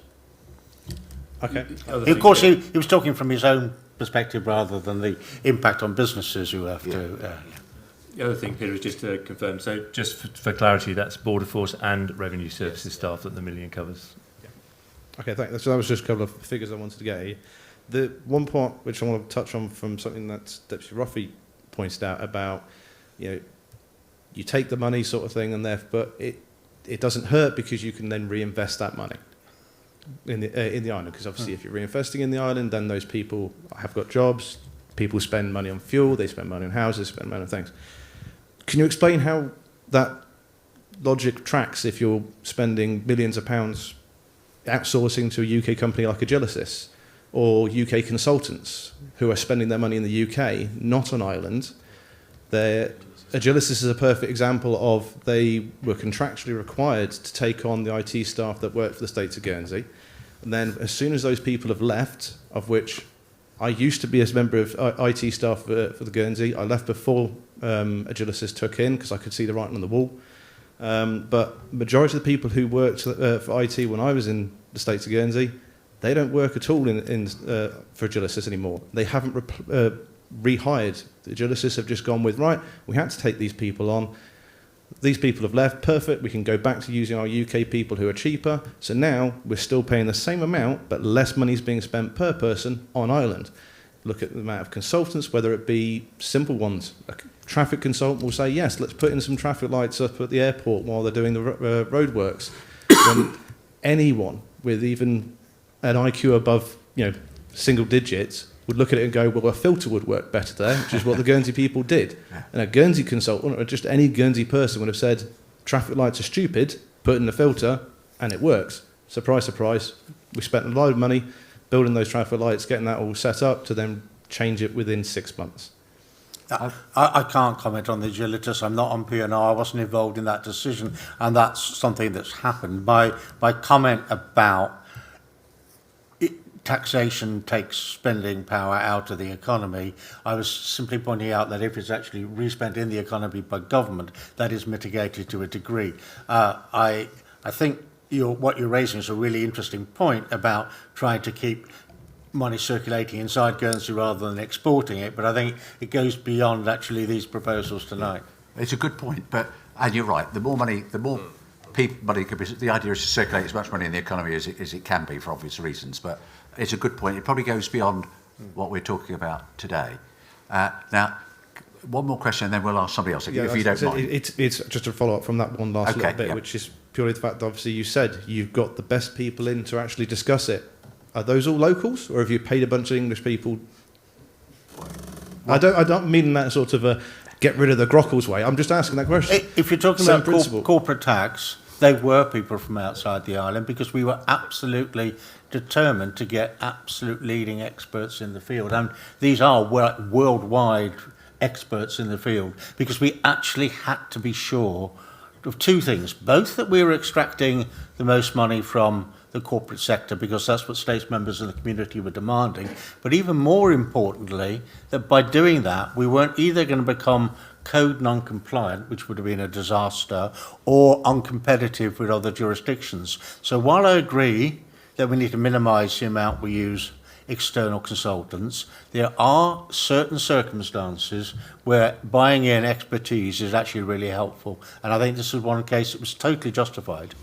Okay. Of course, he was talking from his own perspective rather than the impact on businesses who have to... The other thing, Peter, is just to confirm, so just for clarity, that's Border Force and Revenue Services staff that the million covers. Okay, thanks. So that was just a couple of figures I wanted to get here. The one point which I want to touch on from something that Deputy Ruffy pointed out about, you take the money sort of thing, but it doesn't hurt because you can then reinvest that money in the island. Because obviously, if you're reinvesting in the island, then those people have got jobs. People spend money on fuel. They spend money on houses. Spend money on things. Can you explain how that logic tracks if you're spending millions of pounds outsourcing to a UK company like Agilicis or UK consultants who are spending their money in the UK, not on Ireland? Agilicis is a perfect example of they were contractually required to take on the IT staff that worked for the States of Guernsey. And then as soon as those people have left, of which I used to be a member of IT staff for the Guernsey, I left before Agilicis took in because I could see the writing on the wall. But majority of the people who worked for IT when I was in the States of Guernsey, they don't work at all for Agilicis anymore. They haven't rehired. The Agilicis have just gone with, right, we had to take these people on. These people have left, perfect, we can go back to using our UK people who are cheaper. So now we're still paying the same amount, but less money is being spent per person on island. Look at the amount of consultants, whether it be simple ones. A traffic consultant will say, yes, let's put in some traffic lights up at the airport while they're doing the roadworks. When anyone with even an IQ above, single digits would look at it and go, well, a filter would work better there, which is what the Guernsey people did. And a Guernsey consultant, or just any Guernsey person, would have said, traffic lights are stupid, put in the filter, and it works. Surprise, surprise. We spent a lot of money building those traffic lights, getting that all set up to then change it within 6 months. I can't comment on the Agilitis. I'm not on P&R. I wasn't involved in that decision, and that's something that's happened. My comment about taxation takes spending power out of the economy, I was simply pointing out that if it's actually respent in the economy by government, that is mitigated to a degree. I think what you're raising is a really interesting point about trying to keep money circulating inside Guernsey rather than exporting it, but I think it goes beyond actually these proposals tonight. It's a good point, and you're right, the more money could be, the idea is to circulate as much money in the economy as it can be for obvious reasons, but it's a good point. It probably goes beyond what we're talking about today. Now, one more question, and then we'll ask somebody else, if you don't mind. It's just a follow-up from that one last little bit, which is purely the fact that obviously you said you've got the best people in to actually discuss it. Are those all locals, or have you paid a bunch of English people? I don't mean that sort of a get rid of the Grockles way. I'm just asking that question. If you're talking about corporate tax, they were people from outside the island because we were absolutely determined to get absolute leading experts in the field. And these are worldwide experts in the field because we actually had to be sure of two things, both that we were extracting the most money from the corporate sector because that's what states members of the community were demanding, but even more importantly, that by doing that, we weren't either going to become code non-compliant, which would have been a disaster, or uncompetitive with other jurisdictions. So while I agree that we need to minimise the amount we use external consultants, there are certain circumstances where buying in expertise is actually really helpful. And I think this is one case that was totally justified.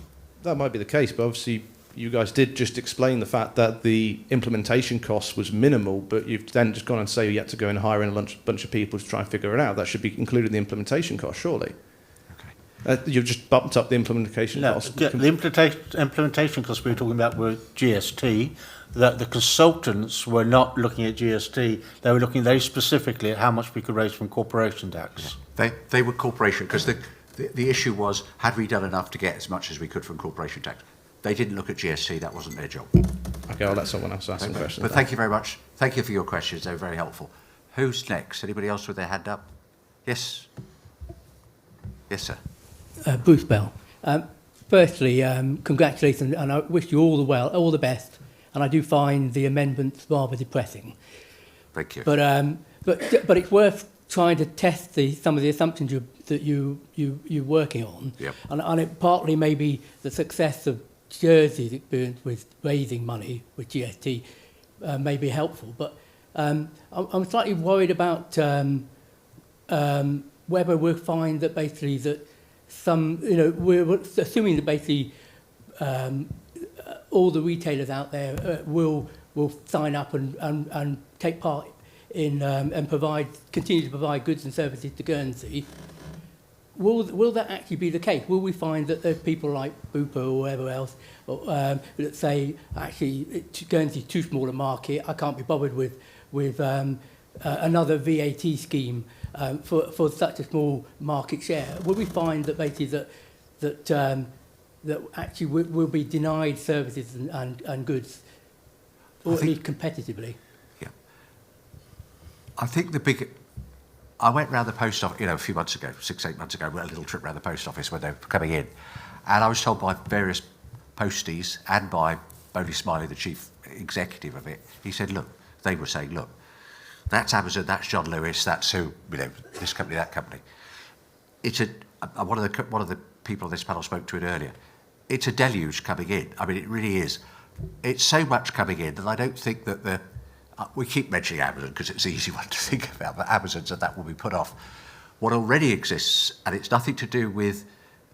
That might be the case, but obviously you guys did just explain the fact that the implementation cost was minimal, but you've then just gone and say you had to go and hire in a bunch of people to try and figure it out. That should be included in the implementation cost, surely. You've just bumped up the implementation No, cost. the implementation costs we were talking about were GST. That the consultants were not looking at GST. They were looking very specifically at how much we could raise from corporation tax. They were corporation, because the issue was, had we done enough to get as much as we could from corporation tax? They didn't look at GST, that wasn't their job. Okay, I'll let someone else ask some questions. But thank you very much. Thank you for your questions, they were very helpful. Who's next? Anybody else with their hand up? Yes. Yes, sir. Bruce Bell. Firstly, congratulations, and I wish you all the best. And I do find the amendments rather depressing. Thank you. But it's worth trying to test some of the assumptions you're working on. Yep. And it partly may be the success of Jersey's experience with raising money with GST may be helpful. But I'm slightly worried about whether we'll find that basically that we're assuming that basically all the retailers out there will sign up and take part in and continue to provide goods and services to Guernsey. Will that actually be the case? Will we find that there's people like Bupa or whoever else that say, actually, Guernsey's too small a market, I can't be bothered with another VAT scheme for such a small market share? Will we find that basically that actually will be denied services and goods, or at least competitively? Yeah. I think I went round the post office, a few months ago, 6-8 months ago, a little trip round the post office when they were coming in, and I was told by various posties and by Bodie Smiley, the chief executive of it, he said, they were saying, that's Amazon, that's John Lewis, that's who, this company, that company. It's one of the people on this panel spoke to it earlier. It's a deluge coming in. I mean, it really is. It's so much coming in that I don't think that we keep mentioning Amazon because it's an easy one to think about, but Amazon said that will be put off. What already exists, and it's nothing to do with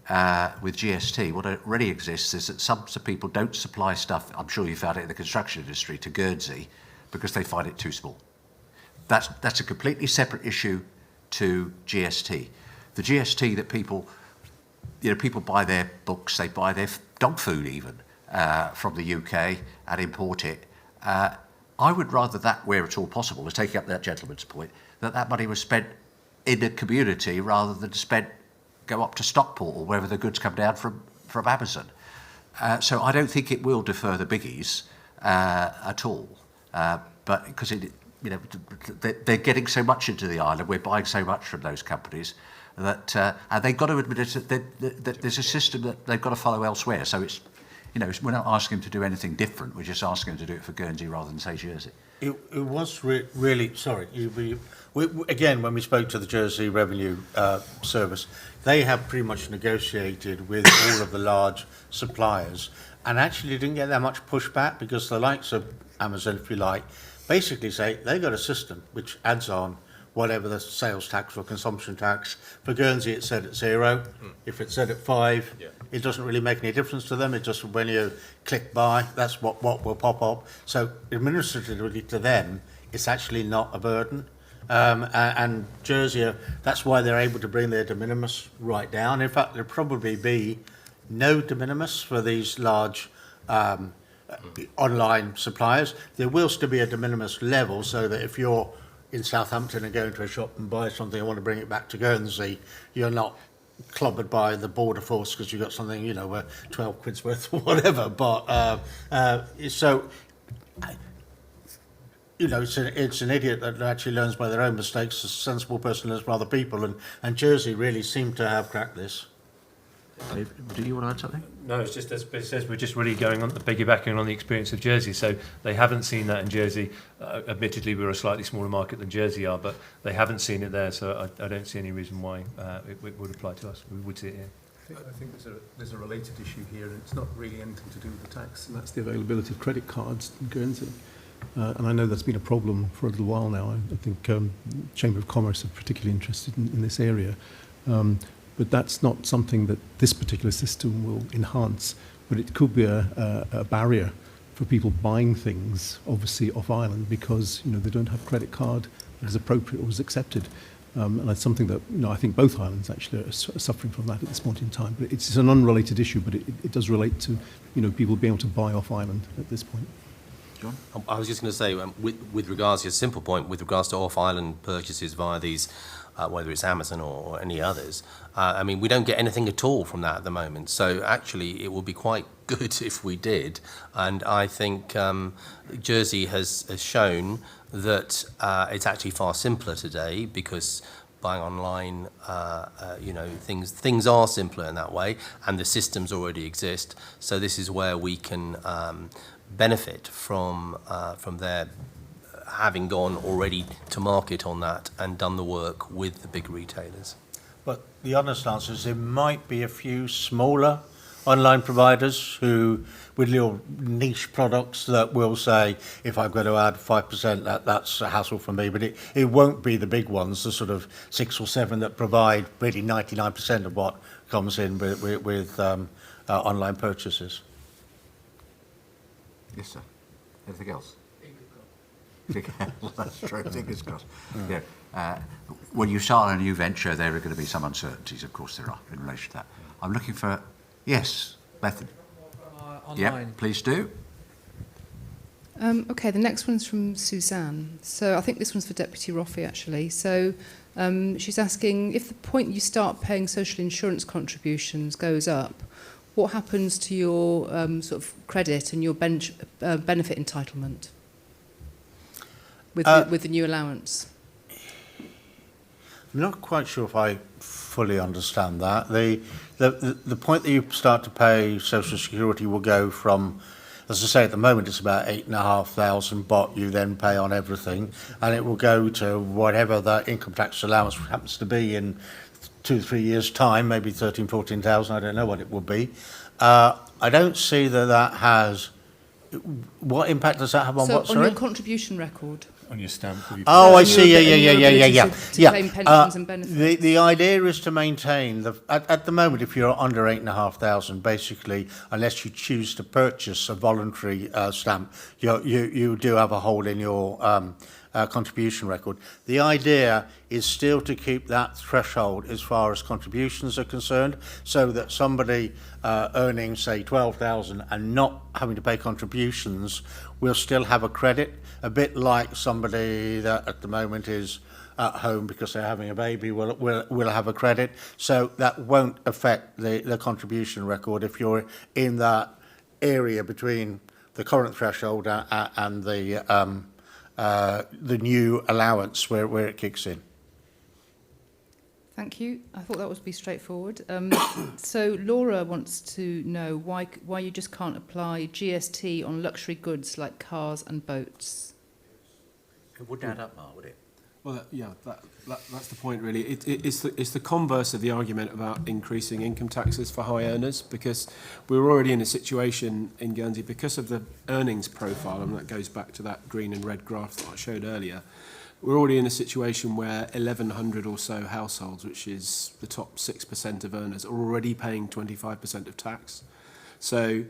GST, what already exists is that some people don't supply stuff, I'm sure you found it in the construction industry, to Guernsey because they find it too small. That's a completely separate issue to GST. The GST that people buy their books, they buy their dog food even from the UK and import it. I would rather that, where at all possible, is taking up that gentleman's point, that money was spent in the community rather than go up to Stockport or wherever the goods come down from Amazon. So I don't think it will defer the biggies at all, but because they're getting so much into the island, we're buying so much from those companies that and they've got to admit that there's a system that they've got to follow elsewhere. So it's we're not asking them to do anything different. We're just asking them to do it for Guernsey rather than say Jersey. It was really sorry. Again, when we spoke to the Jersey Revenue Service, they have pretty much negotiated with all of the large suppliers, and actually didn't get that much pushback because the likes of Amazon, if you like, basically say they've got a system which adds on whatever the sales tax or consumption tax. For Guernsey, it's set at 0. If it's set at 5, it doesn't really make any difference to them. It just, when you click buy, that's what will pop up. So administratively to them, it's actually not a burden. And Jersey, that's why they're able to bring their de minimis right down. In fact, there'll probably be no de minimis for these large online suppliers. There will still be a de minimis level, so that if you're in Southampton and go into a shop and buy something and want to bring it back to Guernsey, you're not clobbered by the border force because you've got something, 12 quid's worth or whatever. But so, it's an idiot that actually learns by their own mistakes. A sensible person learns from other people, and Jersey really seemed to have cracked this. Do you want to add something? No, it's just as it says, we're just really going on piggybacking on the experience of Jersey. So they haven't seen that in Jersey. Admittedly, we're a slightly smaller market than Jersey are, but they haven't seen it there. So I don't see any reason why it would apply to us. We would see it here. I think there's a related issue here, and it's not really anything to do with the tax, and that's the availability of credit cards in Guernsey. And I know that's been a problem for a little while now. I think Chamber of Commerce are particularly interested in this area. But that's not something that this particular system will enhance, but it could be a barrier for people buying things, obviously, off island because they don't have credit card as appropriate or as accepted. And it's something that I think both islands actually are suffering from that at this point in time. But it's an unrelated issue, but it does relate to people being able to buy off island at this point. John? I was just going to say, with regards to a simple point, with regards to off-island purchases via these, whether it's Amazon or any others, I mean, we don't get anything at all from that at the moment. So actually, it would be quite good if we did. And I think Jersey has shown that it's actually far simpler today, because buying online, things are simpler in that way, and the systems already exist. So this is where we can benefit from their having gone already to market on that and done the work with the big retailers. But the honest answer is there might be a few smaller online providers who, with little niche products, that will say, if I've got to add 5%, that's a hassle for me. But it won't be the big ones, the sort of 6 or 7 that provide really 99% of what comes in with online purchases. Yes, sir. Anything else? Well, that's true. Fingers crossed. Yeah. When you start a new venture, there are going to be some uncertainties. Of course, there are in relation to that. I'm looking for Bethany. Yeah, please do. Okay, the next one's from Suzanne. So I think this one's for Deputy Roffey, actually. So she's asking, if the point you start paying social insurance contributions goes up, what happens to your sort of credit and your benefit entitlement with the new allowance? I'm not quite sure if I fully understand that. The point that you start to pay Social Security will go from, as I say, at the moment it's about 8,500 baht you then pay on everything, and it will go to whatever that income tax allowance happens to be in 2 or 3 years' time, maybe 13,000, 14,000, I don't know what it will be. I don't see that has... What impact does that have on what, sorry? On your contribution record. On your stamp. Oh, I see. Yeah. To claim pensions and benefits. The idea is to maintain at the moment, if you're under 8,500, basically, unless you choose to purchase a voluntary stamp, you do have a hole in your contribution record. The idea is still to keep that threshold as far as contributions are concerned, so that somebody earning, say, 12,000 and not having to pay contributions will still have a credit, a bit like somebody that at the moment is at home because they're having a baby will have a credit. So that won't affect the contribution record if you're in that area between the current threshold and the new allowance where it kicks in. Thank you. I thought that would be straightforward. So Laura wants to know why you just can't apply GST on luxury goods like cars and boats. It wouldn't add up, Mark, would it? Well, that's the point, really. It's the converse of the argument about increasing income taxes for high earners, because we're already in a situation in Guernsey, because of the earnings profile, and that goes back to that green and red graph that I showed earlier. We're already in a situation where 1,100 or so households, which is the top 6% of earners, are already paying 25% of tax. So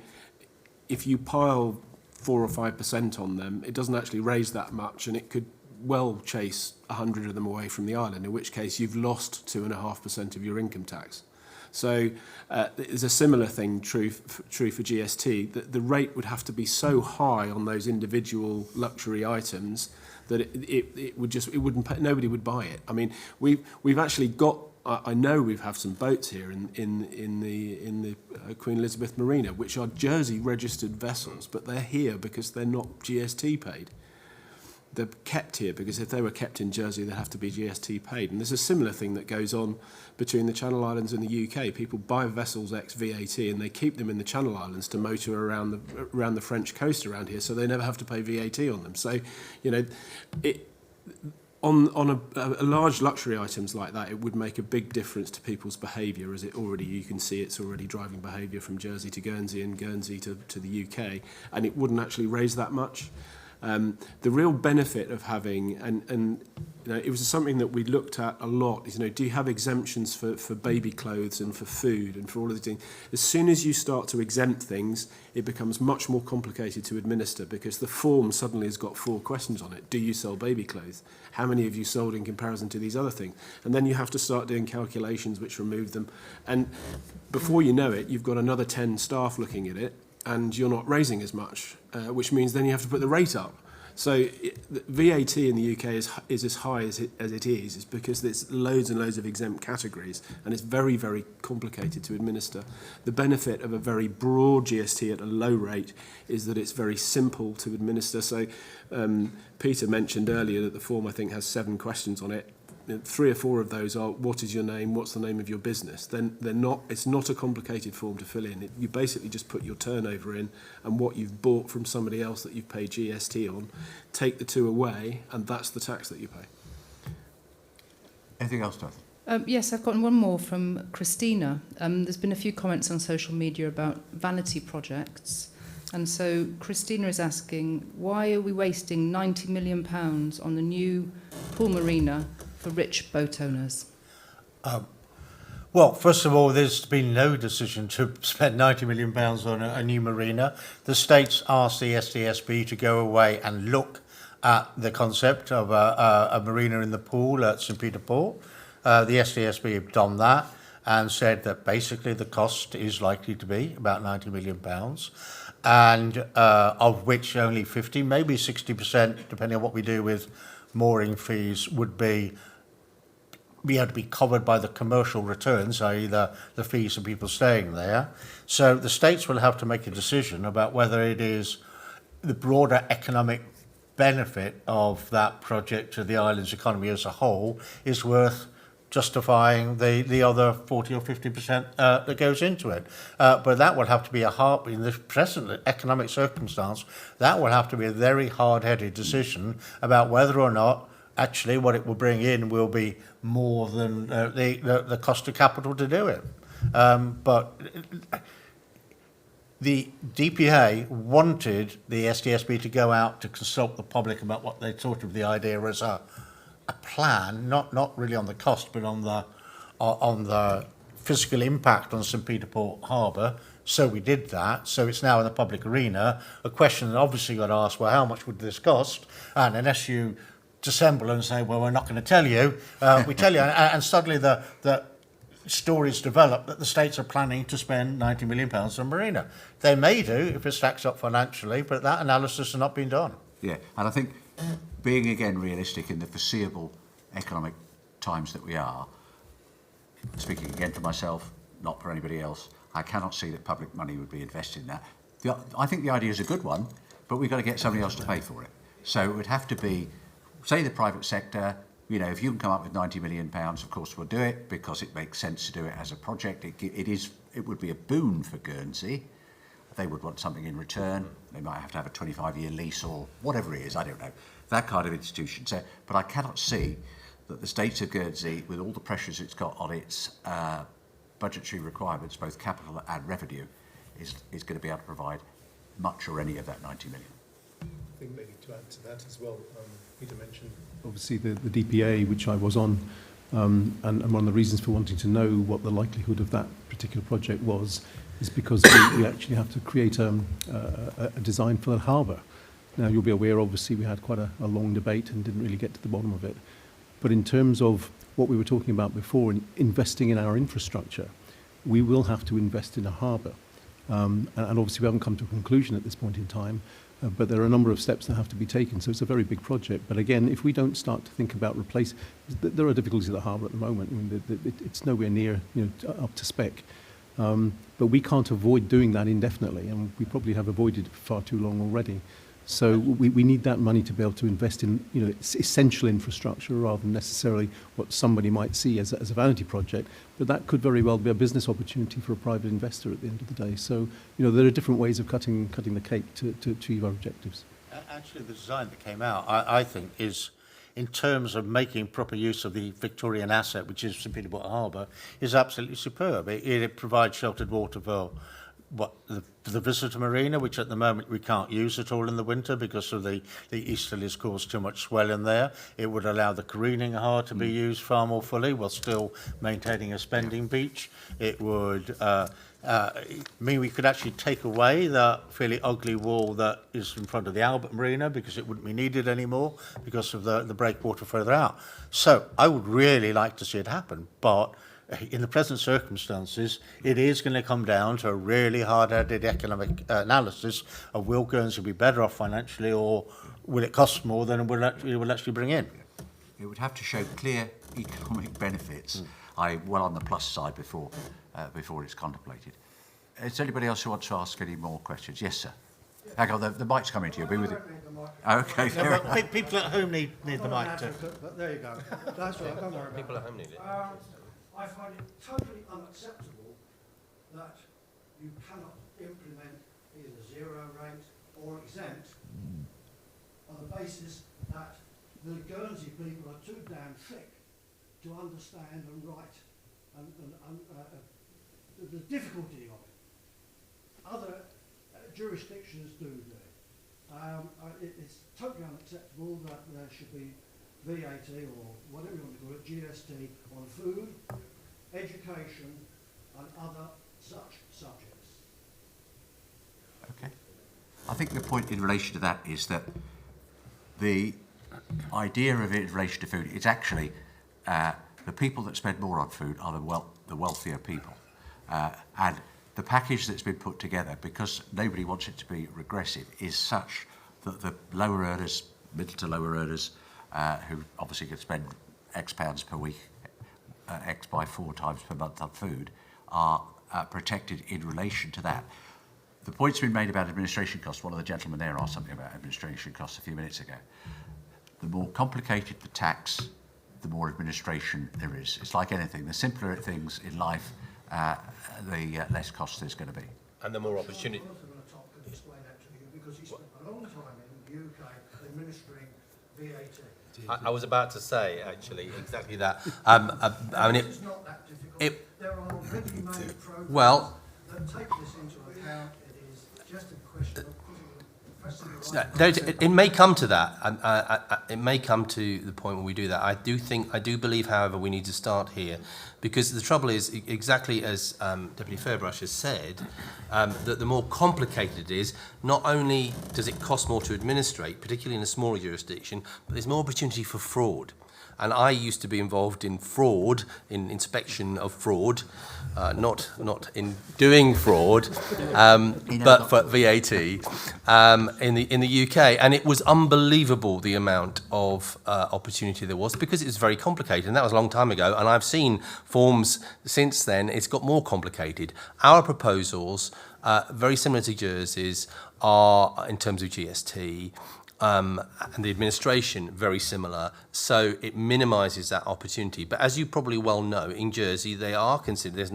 if you pile 4 or 5% on them, it doesn't actually raise that much, and it could well chase 100 of them away from the island, in which case you've lost 2.5% of your income tax. So there's a similar thing true for GST, that the rate would have to be so high on those individual luxury items that nobody would buy it. I mean, we've actually got, I know we have some boats here in the Queen Elizabeth Marina, which are Jersey registered vessels, but they're here because they're not GST paid. They're kept here because if they were kept in Jersey, they'd have to be GST paid. And there's a similar thing that goes on between the Channel Islands and the UK. People buy vessels ex-VAT and they keep them in the Channel Islands to motor around the French coast around here, so they never have to pay VAT on them. So, on a large luxury items like that, it would make a big difference to people's behaviour, as you can see it's already driving behaviour from Jersey to Guernsey and Guernsey to the UK, and it wouldn't actually raise that much. The real benefit of having, and you know, it was something that we looked at a lot, is, you know, do you have exemptions for baby clothes and for food and for all of these things? As soon as you start to exempt things, it becomes much more complicated to administer, because the form suddenly has got 4 questions on it. Do you sell baby clothes? How many have you sold in comparison to these other things? And then you have to start doing calculations which remove them. And before you know it, you've got another 10 staff looking at it, and you're not raising as much, which means then you have to put the rate up. So VAT in the UK is as high as it is because there's loads and loads of exempt categories, and it's very, very complicated to administer. The benefit of a very broad GST at a low rate is that it's very simple to administer. So Peter mentioned earlier that the form, I think, has 7 questions on it. 3 or 4 of those are, what is your name, what's the name of your business? Then it's not a complicated form to fill in. You basically just put your turnover in and what you've bought from somebody else that you've paid GST on, take the 2 away, and that's the tax that you pay. Anything else, Dorothy? Yes, I've got one more from Christina. There's been a few comments on social media about vanity projects. And so Christina is asking, why are we wasting £90 million on the new pool marina for rich boat owners? Well, first of all, there's been no decision to spend £90 million on a new marina. The states asked the SDSB to go away and look at the concept of a marina in the pool at St Peter Port. The SDSB have done that and said that basically the cost is likely to be about £90 million, and of which only 50, maybe 60%, depending on what we do with mooring fees, would be able to be covered by the commercial returns, i.e. the fees of people staying there. So the states will have to make a decision about whether it is the broader economic benefit of that project to the island's economy as a whole is worth justifying the other 40 or 50% that goes into it. But that will have to be in the present economic circumstance, that will have to be a very hard-headed decision about whether or not actually what it will bring in will be more than the cost of capital to do it. But the DPA wanted the SDSB to go out to consult the public about what they thought of the idea as a plan, not really on the cost, but on the physical impact on St Peter Port Harbour. So we did that. So it's now in the public arena. A question that obviously got asked, well, how much would this cost? And unless you dissemble and say, well, we're not going to tell you, we tell you. And suddenly the stories develop that the states are planning to spend £90 million on marina. They may do if it stacks up financially, but that analysis has not been done. Yeah, and I think being again realistic in the foreseeable economic times that we are, speaking again for myself, not for anybody else, I cannot see that public money would be invested in that. I think the idea is a good one, but we've got to get somebody else to pay for it. So it would have to be, say, the private sector. You know, if you can come up with £90 million, of course we'll do it because it makes sense to do it as a project. It would be a boon for Guernsey. They would want something in return. They might have to have a 25-year lease or whatever it is, I don't know, that kind of institution. So, but I cannot see that the state of Guernsey, with all the pressures it's got on its budgetary requirements, both capital and revenue, is going to be able to provide much or any of that 90 million. I think maybe to add to that as well, Peter mentioned obviously the DPA, which I was on, and one of the reasons for wanting to know what the likelihood of that particular project was is because we actually have to create a design for the harbour. Now, you'll be aware, obviously, we had quite a long debate and didn't really get to the bottom of it. But in terms of what we were talking about before, investing in our infrastructure, we will have to invest in a harbour. And obviously, we haven't come to a conclusion at this point in time, but there are a number of steps that have to be taken. So it's a very big project. But again, if we don't start to think about there are difficulties at the harbour at the moment. I mean, it's nowhere near up to spec. But we can't avoid doing that indefinitely, and we probably have avoided it for far too long already. So we need that money to be able to invest in essential infrastructure rather than necessarily what somebody might see as a vanity project. But that could very well be a business opportunity for a private investor at the end of the day. So there are different ways of cutting the cake to achieve our objectives. Actually, the design that came out, I think, is, in terms of making proper use of the Victorian asset, which is St Peter Port Harbour, is absolutely superb. It provides sheltered water for the visitor marina, which at the moment we can't use at all in the winter because of the easterlies cause too much swell in there. It would allow the careening hard to be used far more fully while still maintaining a spending beach. It would mean we could actually take away the fairly ugly wall that is in front of the Albert Marina because it wouldn't be needed anymore because of the breakwater further out. So I would really like to see it happen, but in the present circumstances, it is going to come down to a really hard-headed economic analysis of will Guernsey be better off financially, or will it cost more than it will actually bring in? It would have to show clear economic benefits, well on the plus side before it's contemplated. Is there anybody else who wants to ask any more questions? Yes, sir. Hang on, the mic's coming to you. Be with you. Okay. No, but people at home need the mic too. But there you go. That's right. Don't worry about it. People at home need it. I find it totally unacceptable that you cannot implement either zero rate or exempt on the basis that the Guernsey people are too damn thick to understand and write and the difficulty of it. Other jurisdictions do it. It's totally unacceptable that there should be VAT or whatever you want to call it, GST on food, education and other such subjects. Okay. I think the point in relation to that is that the idea of it in relation to food, it's actually the people that spend more on food are the wealthier people. And the package that's been put together, because nobody wants it to be regressive, is such that the lower earners, middle to lower earners, who obviously could spend X pounds per week, X by 4 times per month on food, are protected in relation to that. The point's been made about administration costs. One of the gentlemen there asked something about administration costs a few minutes ago. The more complicated the tax, the more administration there is. It's like anything. The simpler things in life, the less cost there's going to be. And the more opportunity. Explain that to you because he spent a long time in the UK administering VAT. I was about to say, actually, exactly that. I mean, it's not that difficult. There are already made programs that take this into account. It is just a question of putting the pressing the right. It may come to that. It may come to the point where we do that. I do believe, however, we need to start here, because the trouble is, exactly as Deputy Fairbrush has said, that the more complicated it is, not only does it cost more to administrate, particularly in a smaller jurisdiction, but there's more opportunity for fraud. And I used to be involved in fraud, in inspection of fraud, not in doing fraud, but for VAT in the UK. And it was unbelievable the amount of opportunity there was, because it was very complicated. And that was a long time ago. And I've seen forms since then. It's got more complicated. Our proposals, very similar to Jersey's, are in terms of GST. And the administration, very similar, so it minimises that opportunity. But as you probably well know, in Jersey, they are considered, there's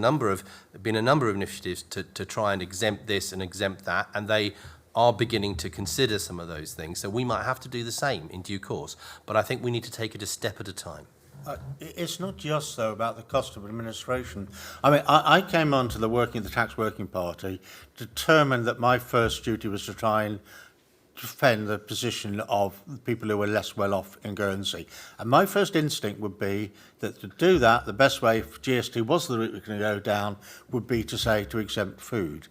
been a number of initiatives to try and exempt this and exempt that, and they are beginning to consider some of those things. So we might have to do the same in due course, but I think we need to take it a step at a time. It's not just, though, about the cost of administration. I mean, I came onto the Tax Working Party determined that my first duty was to try and defend the position of people who were less well off in Guernsey. And my first instinct would be that to do that, the best way, if GST was the route we were going to go down, would be to say to exempt food.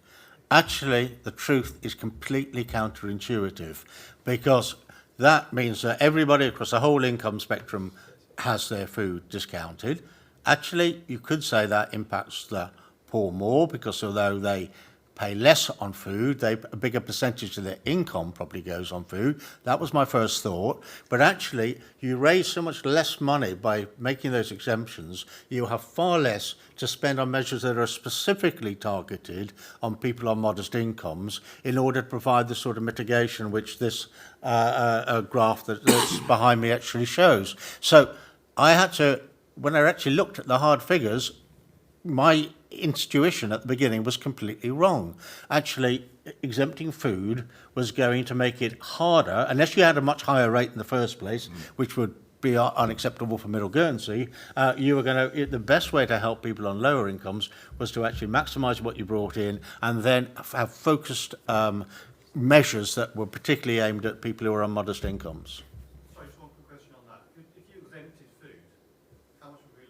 Actually, the truth is completely counterintuitive, because that means that everybody across the whole income spectrum has their food discounted. Actually, you could say that impacts the poor more, because although they pay less on food, a bigger percentage of their income probably goes on food. That was my first thought. But actually, you raise so much less money by making those exemptions, you have far less to spend on measures that are specifically targeted on people on modest incomes in order to provide the sort of mitigation which this graph that's behind me actually shows. So I had to, when I actually looked at the hard figures, my intuition at the beginning was completely wrong. Actually, exempting food was going to make it harder, unless you had a much higher rate in the first place, which would be unacceptable for Middle Guernsey, you were going to, the best way to help people on lower incomes was to actually maximise what you brought in and then have focused measures that were particularly aimed at people who are on modest incomes. Sorry, just one quick question on that. If you exempted food, how much would we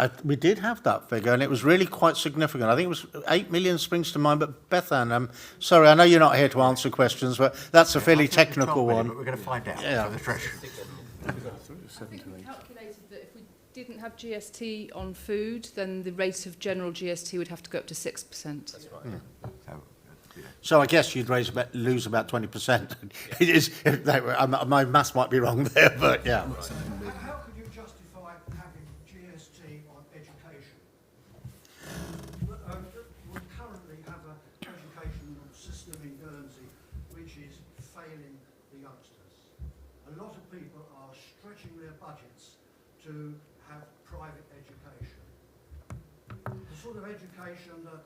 lose? We did have that figure, and it was really quite significant. I think it was 8 million springs to mind, but Bethan, sorry, I know you're not here to answer questions, but that's a fairly technical one. But we're going to find out. Yeah. For the Treasury. I think we calculated that if we didn't have GST on food, then the rate of general GST would have to go up to 6%. That's right. Yeah. So I guess you'd lose about 20%. It is, my maths might be wrong there, but yeah. How could you justify having GST on education? We currently have an educational system in Guernsey which is failing the youngsters. A lot of people are stretching their budgets to have private education. The sort of education that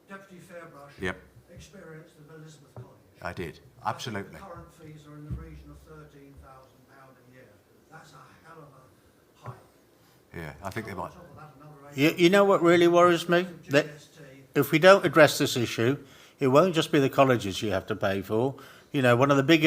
Deputy Fairbrush experienced at Elizabeth College. I did, absolutely. The current fees are in the region of £13,000 a year. That's a hell of a hike. Yeah, I think they might. You know what really worries me? That if we don't address this issue, it won't just be the colleges you have to pay for. You know, one of the big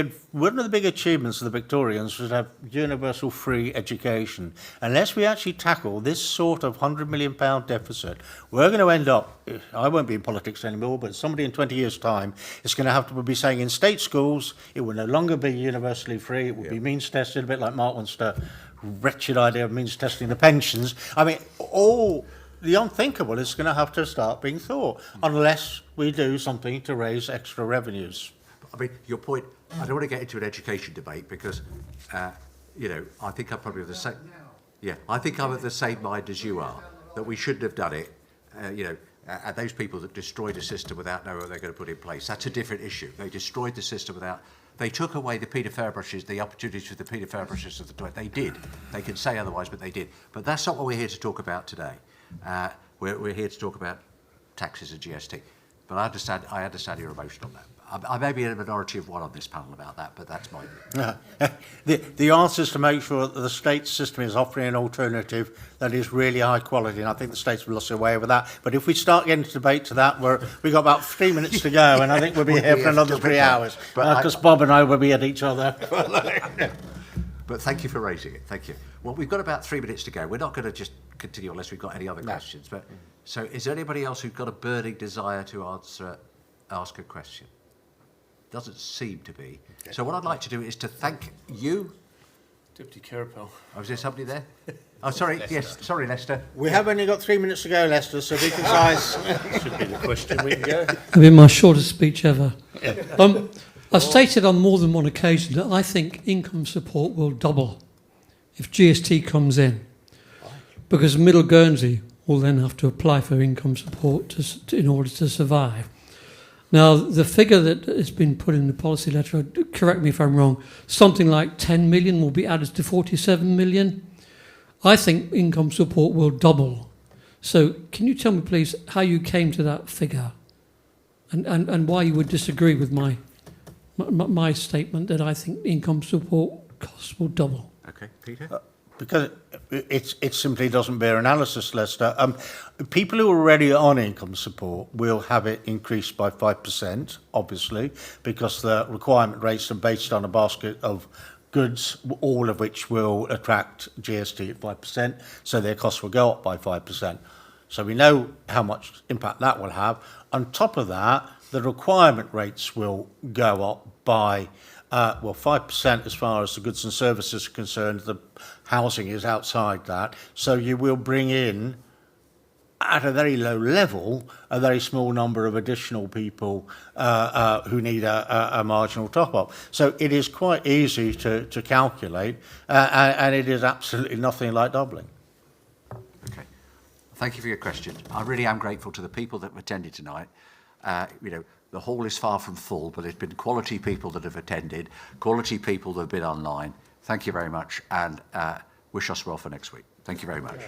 achievements of the Victorians was to have universal free education. Unless we actually tackle this sort of £100 million deficit, we're going to end up, I won't be in politics anymore, but somebody in 20 years' time is going to have to be saying in state schools, it will no longer be universally free, it will be means tested, a bit like Mark wants to, wretched idea of means testing the pensions. I mean, all the unthinkable is going to have to start being thought, unless we do something to raise extra revenues. I mean, your point, I don't want to get into an education debate because, you know, I think I'm probably of the same, I think I'm of the same mind as you are, that we shouldn't have done it, you know, and those people that destroyed a system without knowing what they're going to put in place, that's a different issue. They destroyed the system without, they took away the Peter Fairbrushes, the opportunities for the Peter Fairbrushes of the time. They did. They can say otherwise, but they did. But that's not what we're here to talk about today. We're here to talk about taxes and GST. But I understand your emotion on that. I may be in a minority of one on this panel about that, but that's my view. The answer is to make sure that the state system is offering an alternative that is really high quality, and I think the states have lost their way over that. But if we start getting to debate to that, we've got about 3 minutes to go, and I think we'll be here for another 3 hours, because Bob and I will be at each other. But thank you for raising it. Thank you. Well, we've got about 3 minutes to go. We're not going to just continue unless we've got any other questions. But so, is there anybody else who's got a burning desire to ask a question? Doesn't seem to be. So what I'd like to do is to thank you. Deputy Carapel. Oh, is there somebody there? Oh, sorry. Lester. Yes, sorry, Lester. We have only got 3 minutes to go, Lester, so be concise. Should be the question. We can go. That'll be my shortest speech ever. I've stated on more than one occasion that I think income support will double if GST comes in, because Middle Guernsey will then have to apply for income support in order to survive. Now, the figure that has been put in the policy letter, correct me if I'm wrong, something like 10 million will be added to 47 million. I think income support will double. So can you tell me, please, how you came to that figure and why you would disagree with my statement that I think income support costs will double? Okay, Peter? Because it simply doesn't bear analysis, Lester. People who are already on income support will have it increased by 5%, obviously, because the requirement rates are based on a basket of goods, all of which will attract GST at 5%, so their costs will go up by 5%. So we know how much impact that will have. On top of that, the requirement rates will go up by 5% as far as the goods and services are concerned. The housing is outside that. So you will bring in, at a very low level, a very small number of additional people who need a marginal top-up. So it is quite easy to calculate, and it is absolutely nothing like doubling. Okay. Thank you for your question. I really am grateful to the people that have attended tonight. You know, the hall is far from full, but there's been quality people that have attended, quality people that have been online. Thank you very much, and wish us well for next week. Thank you very much.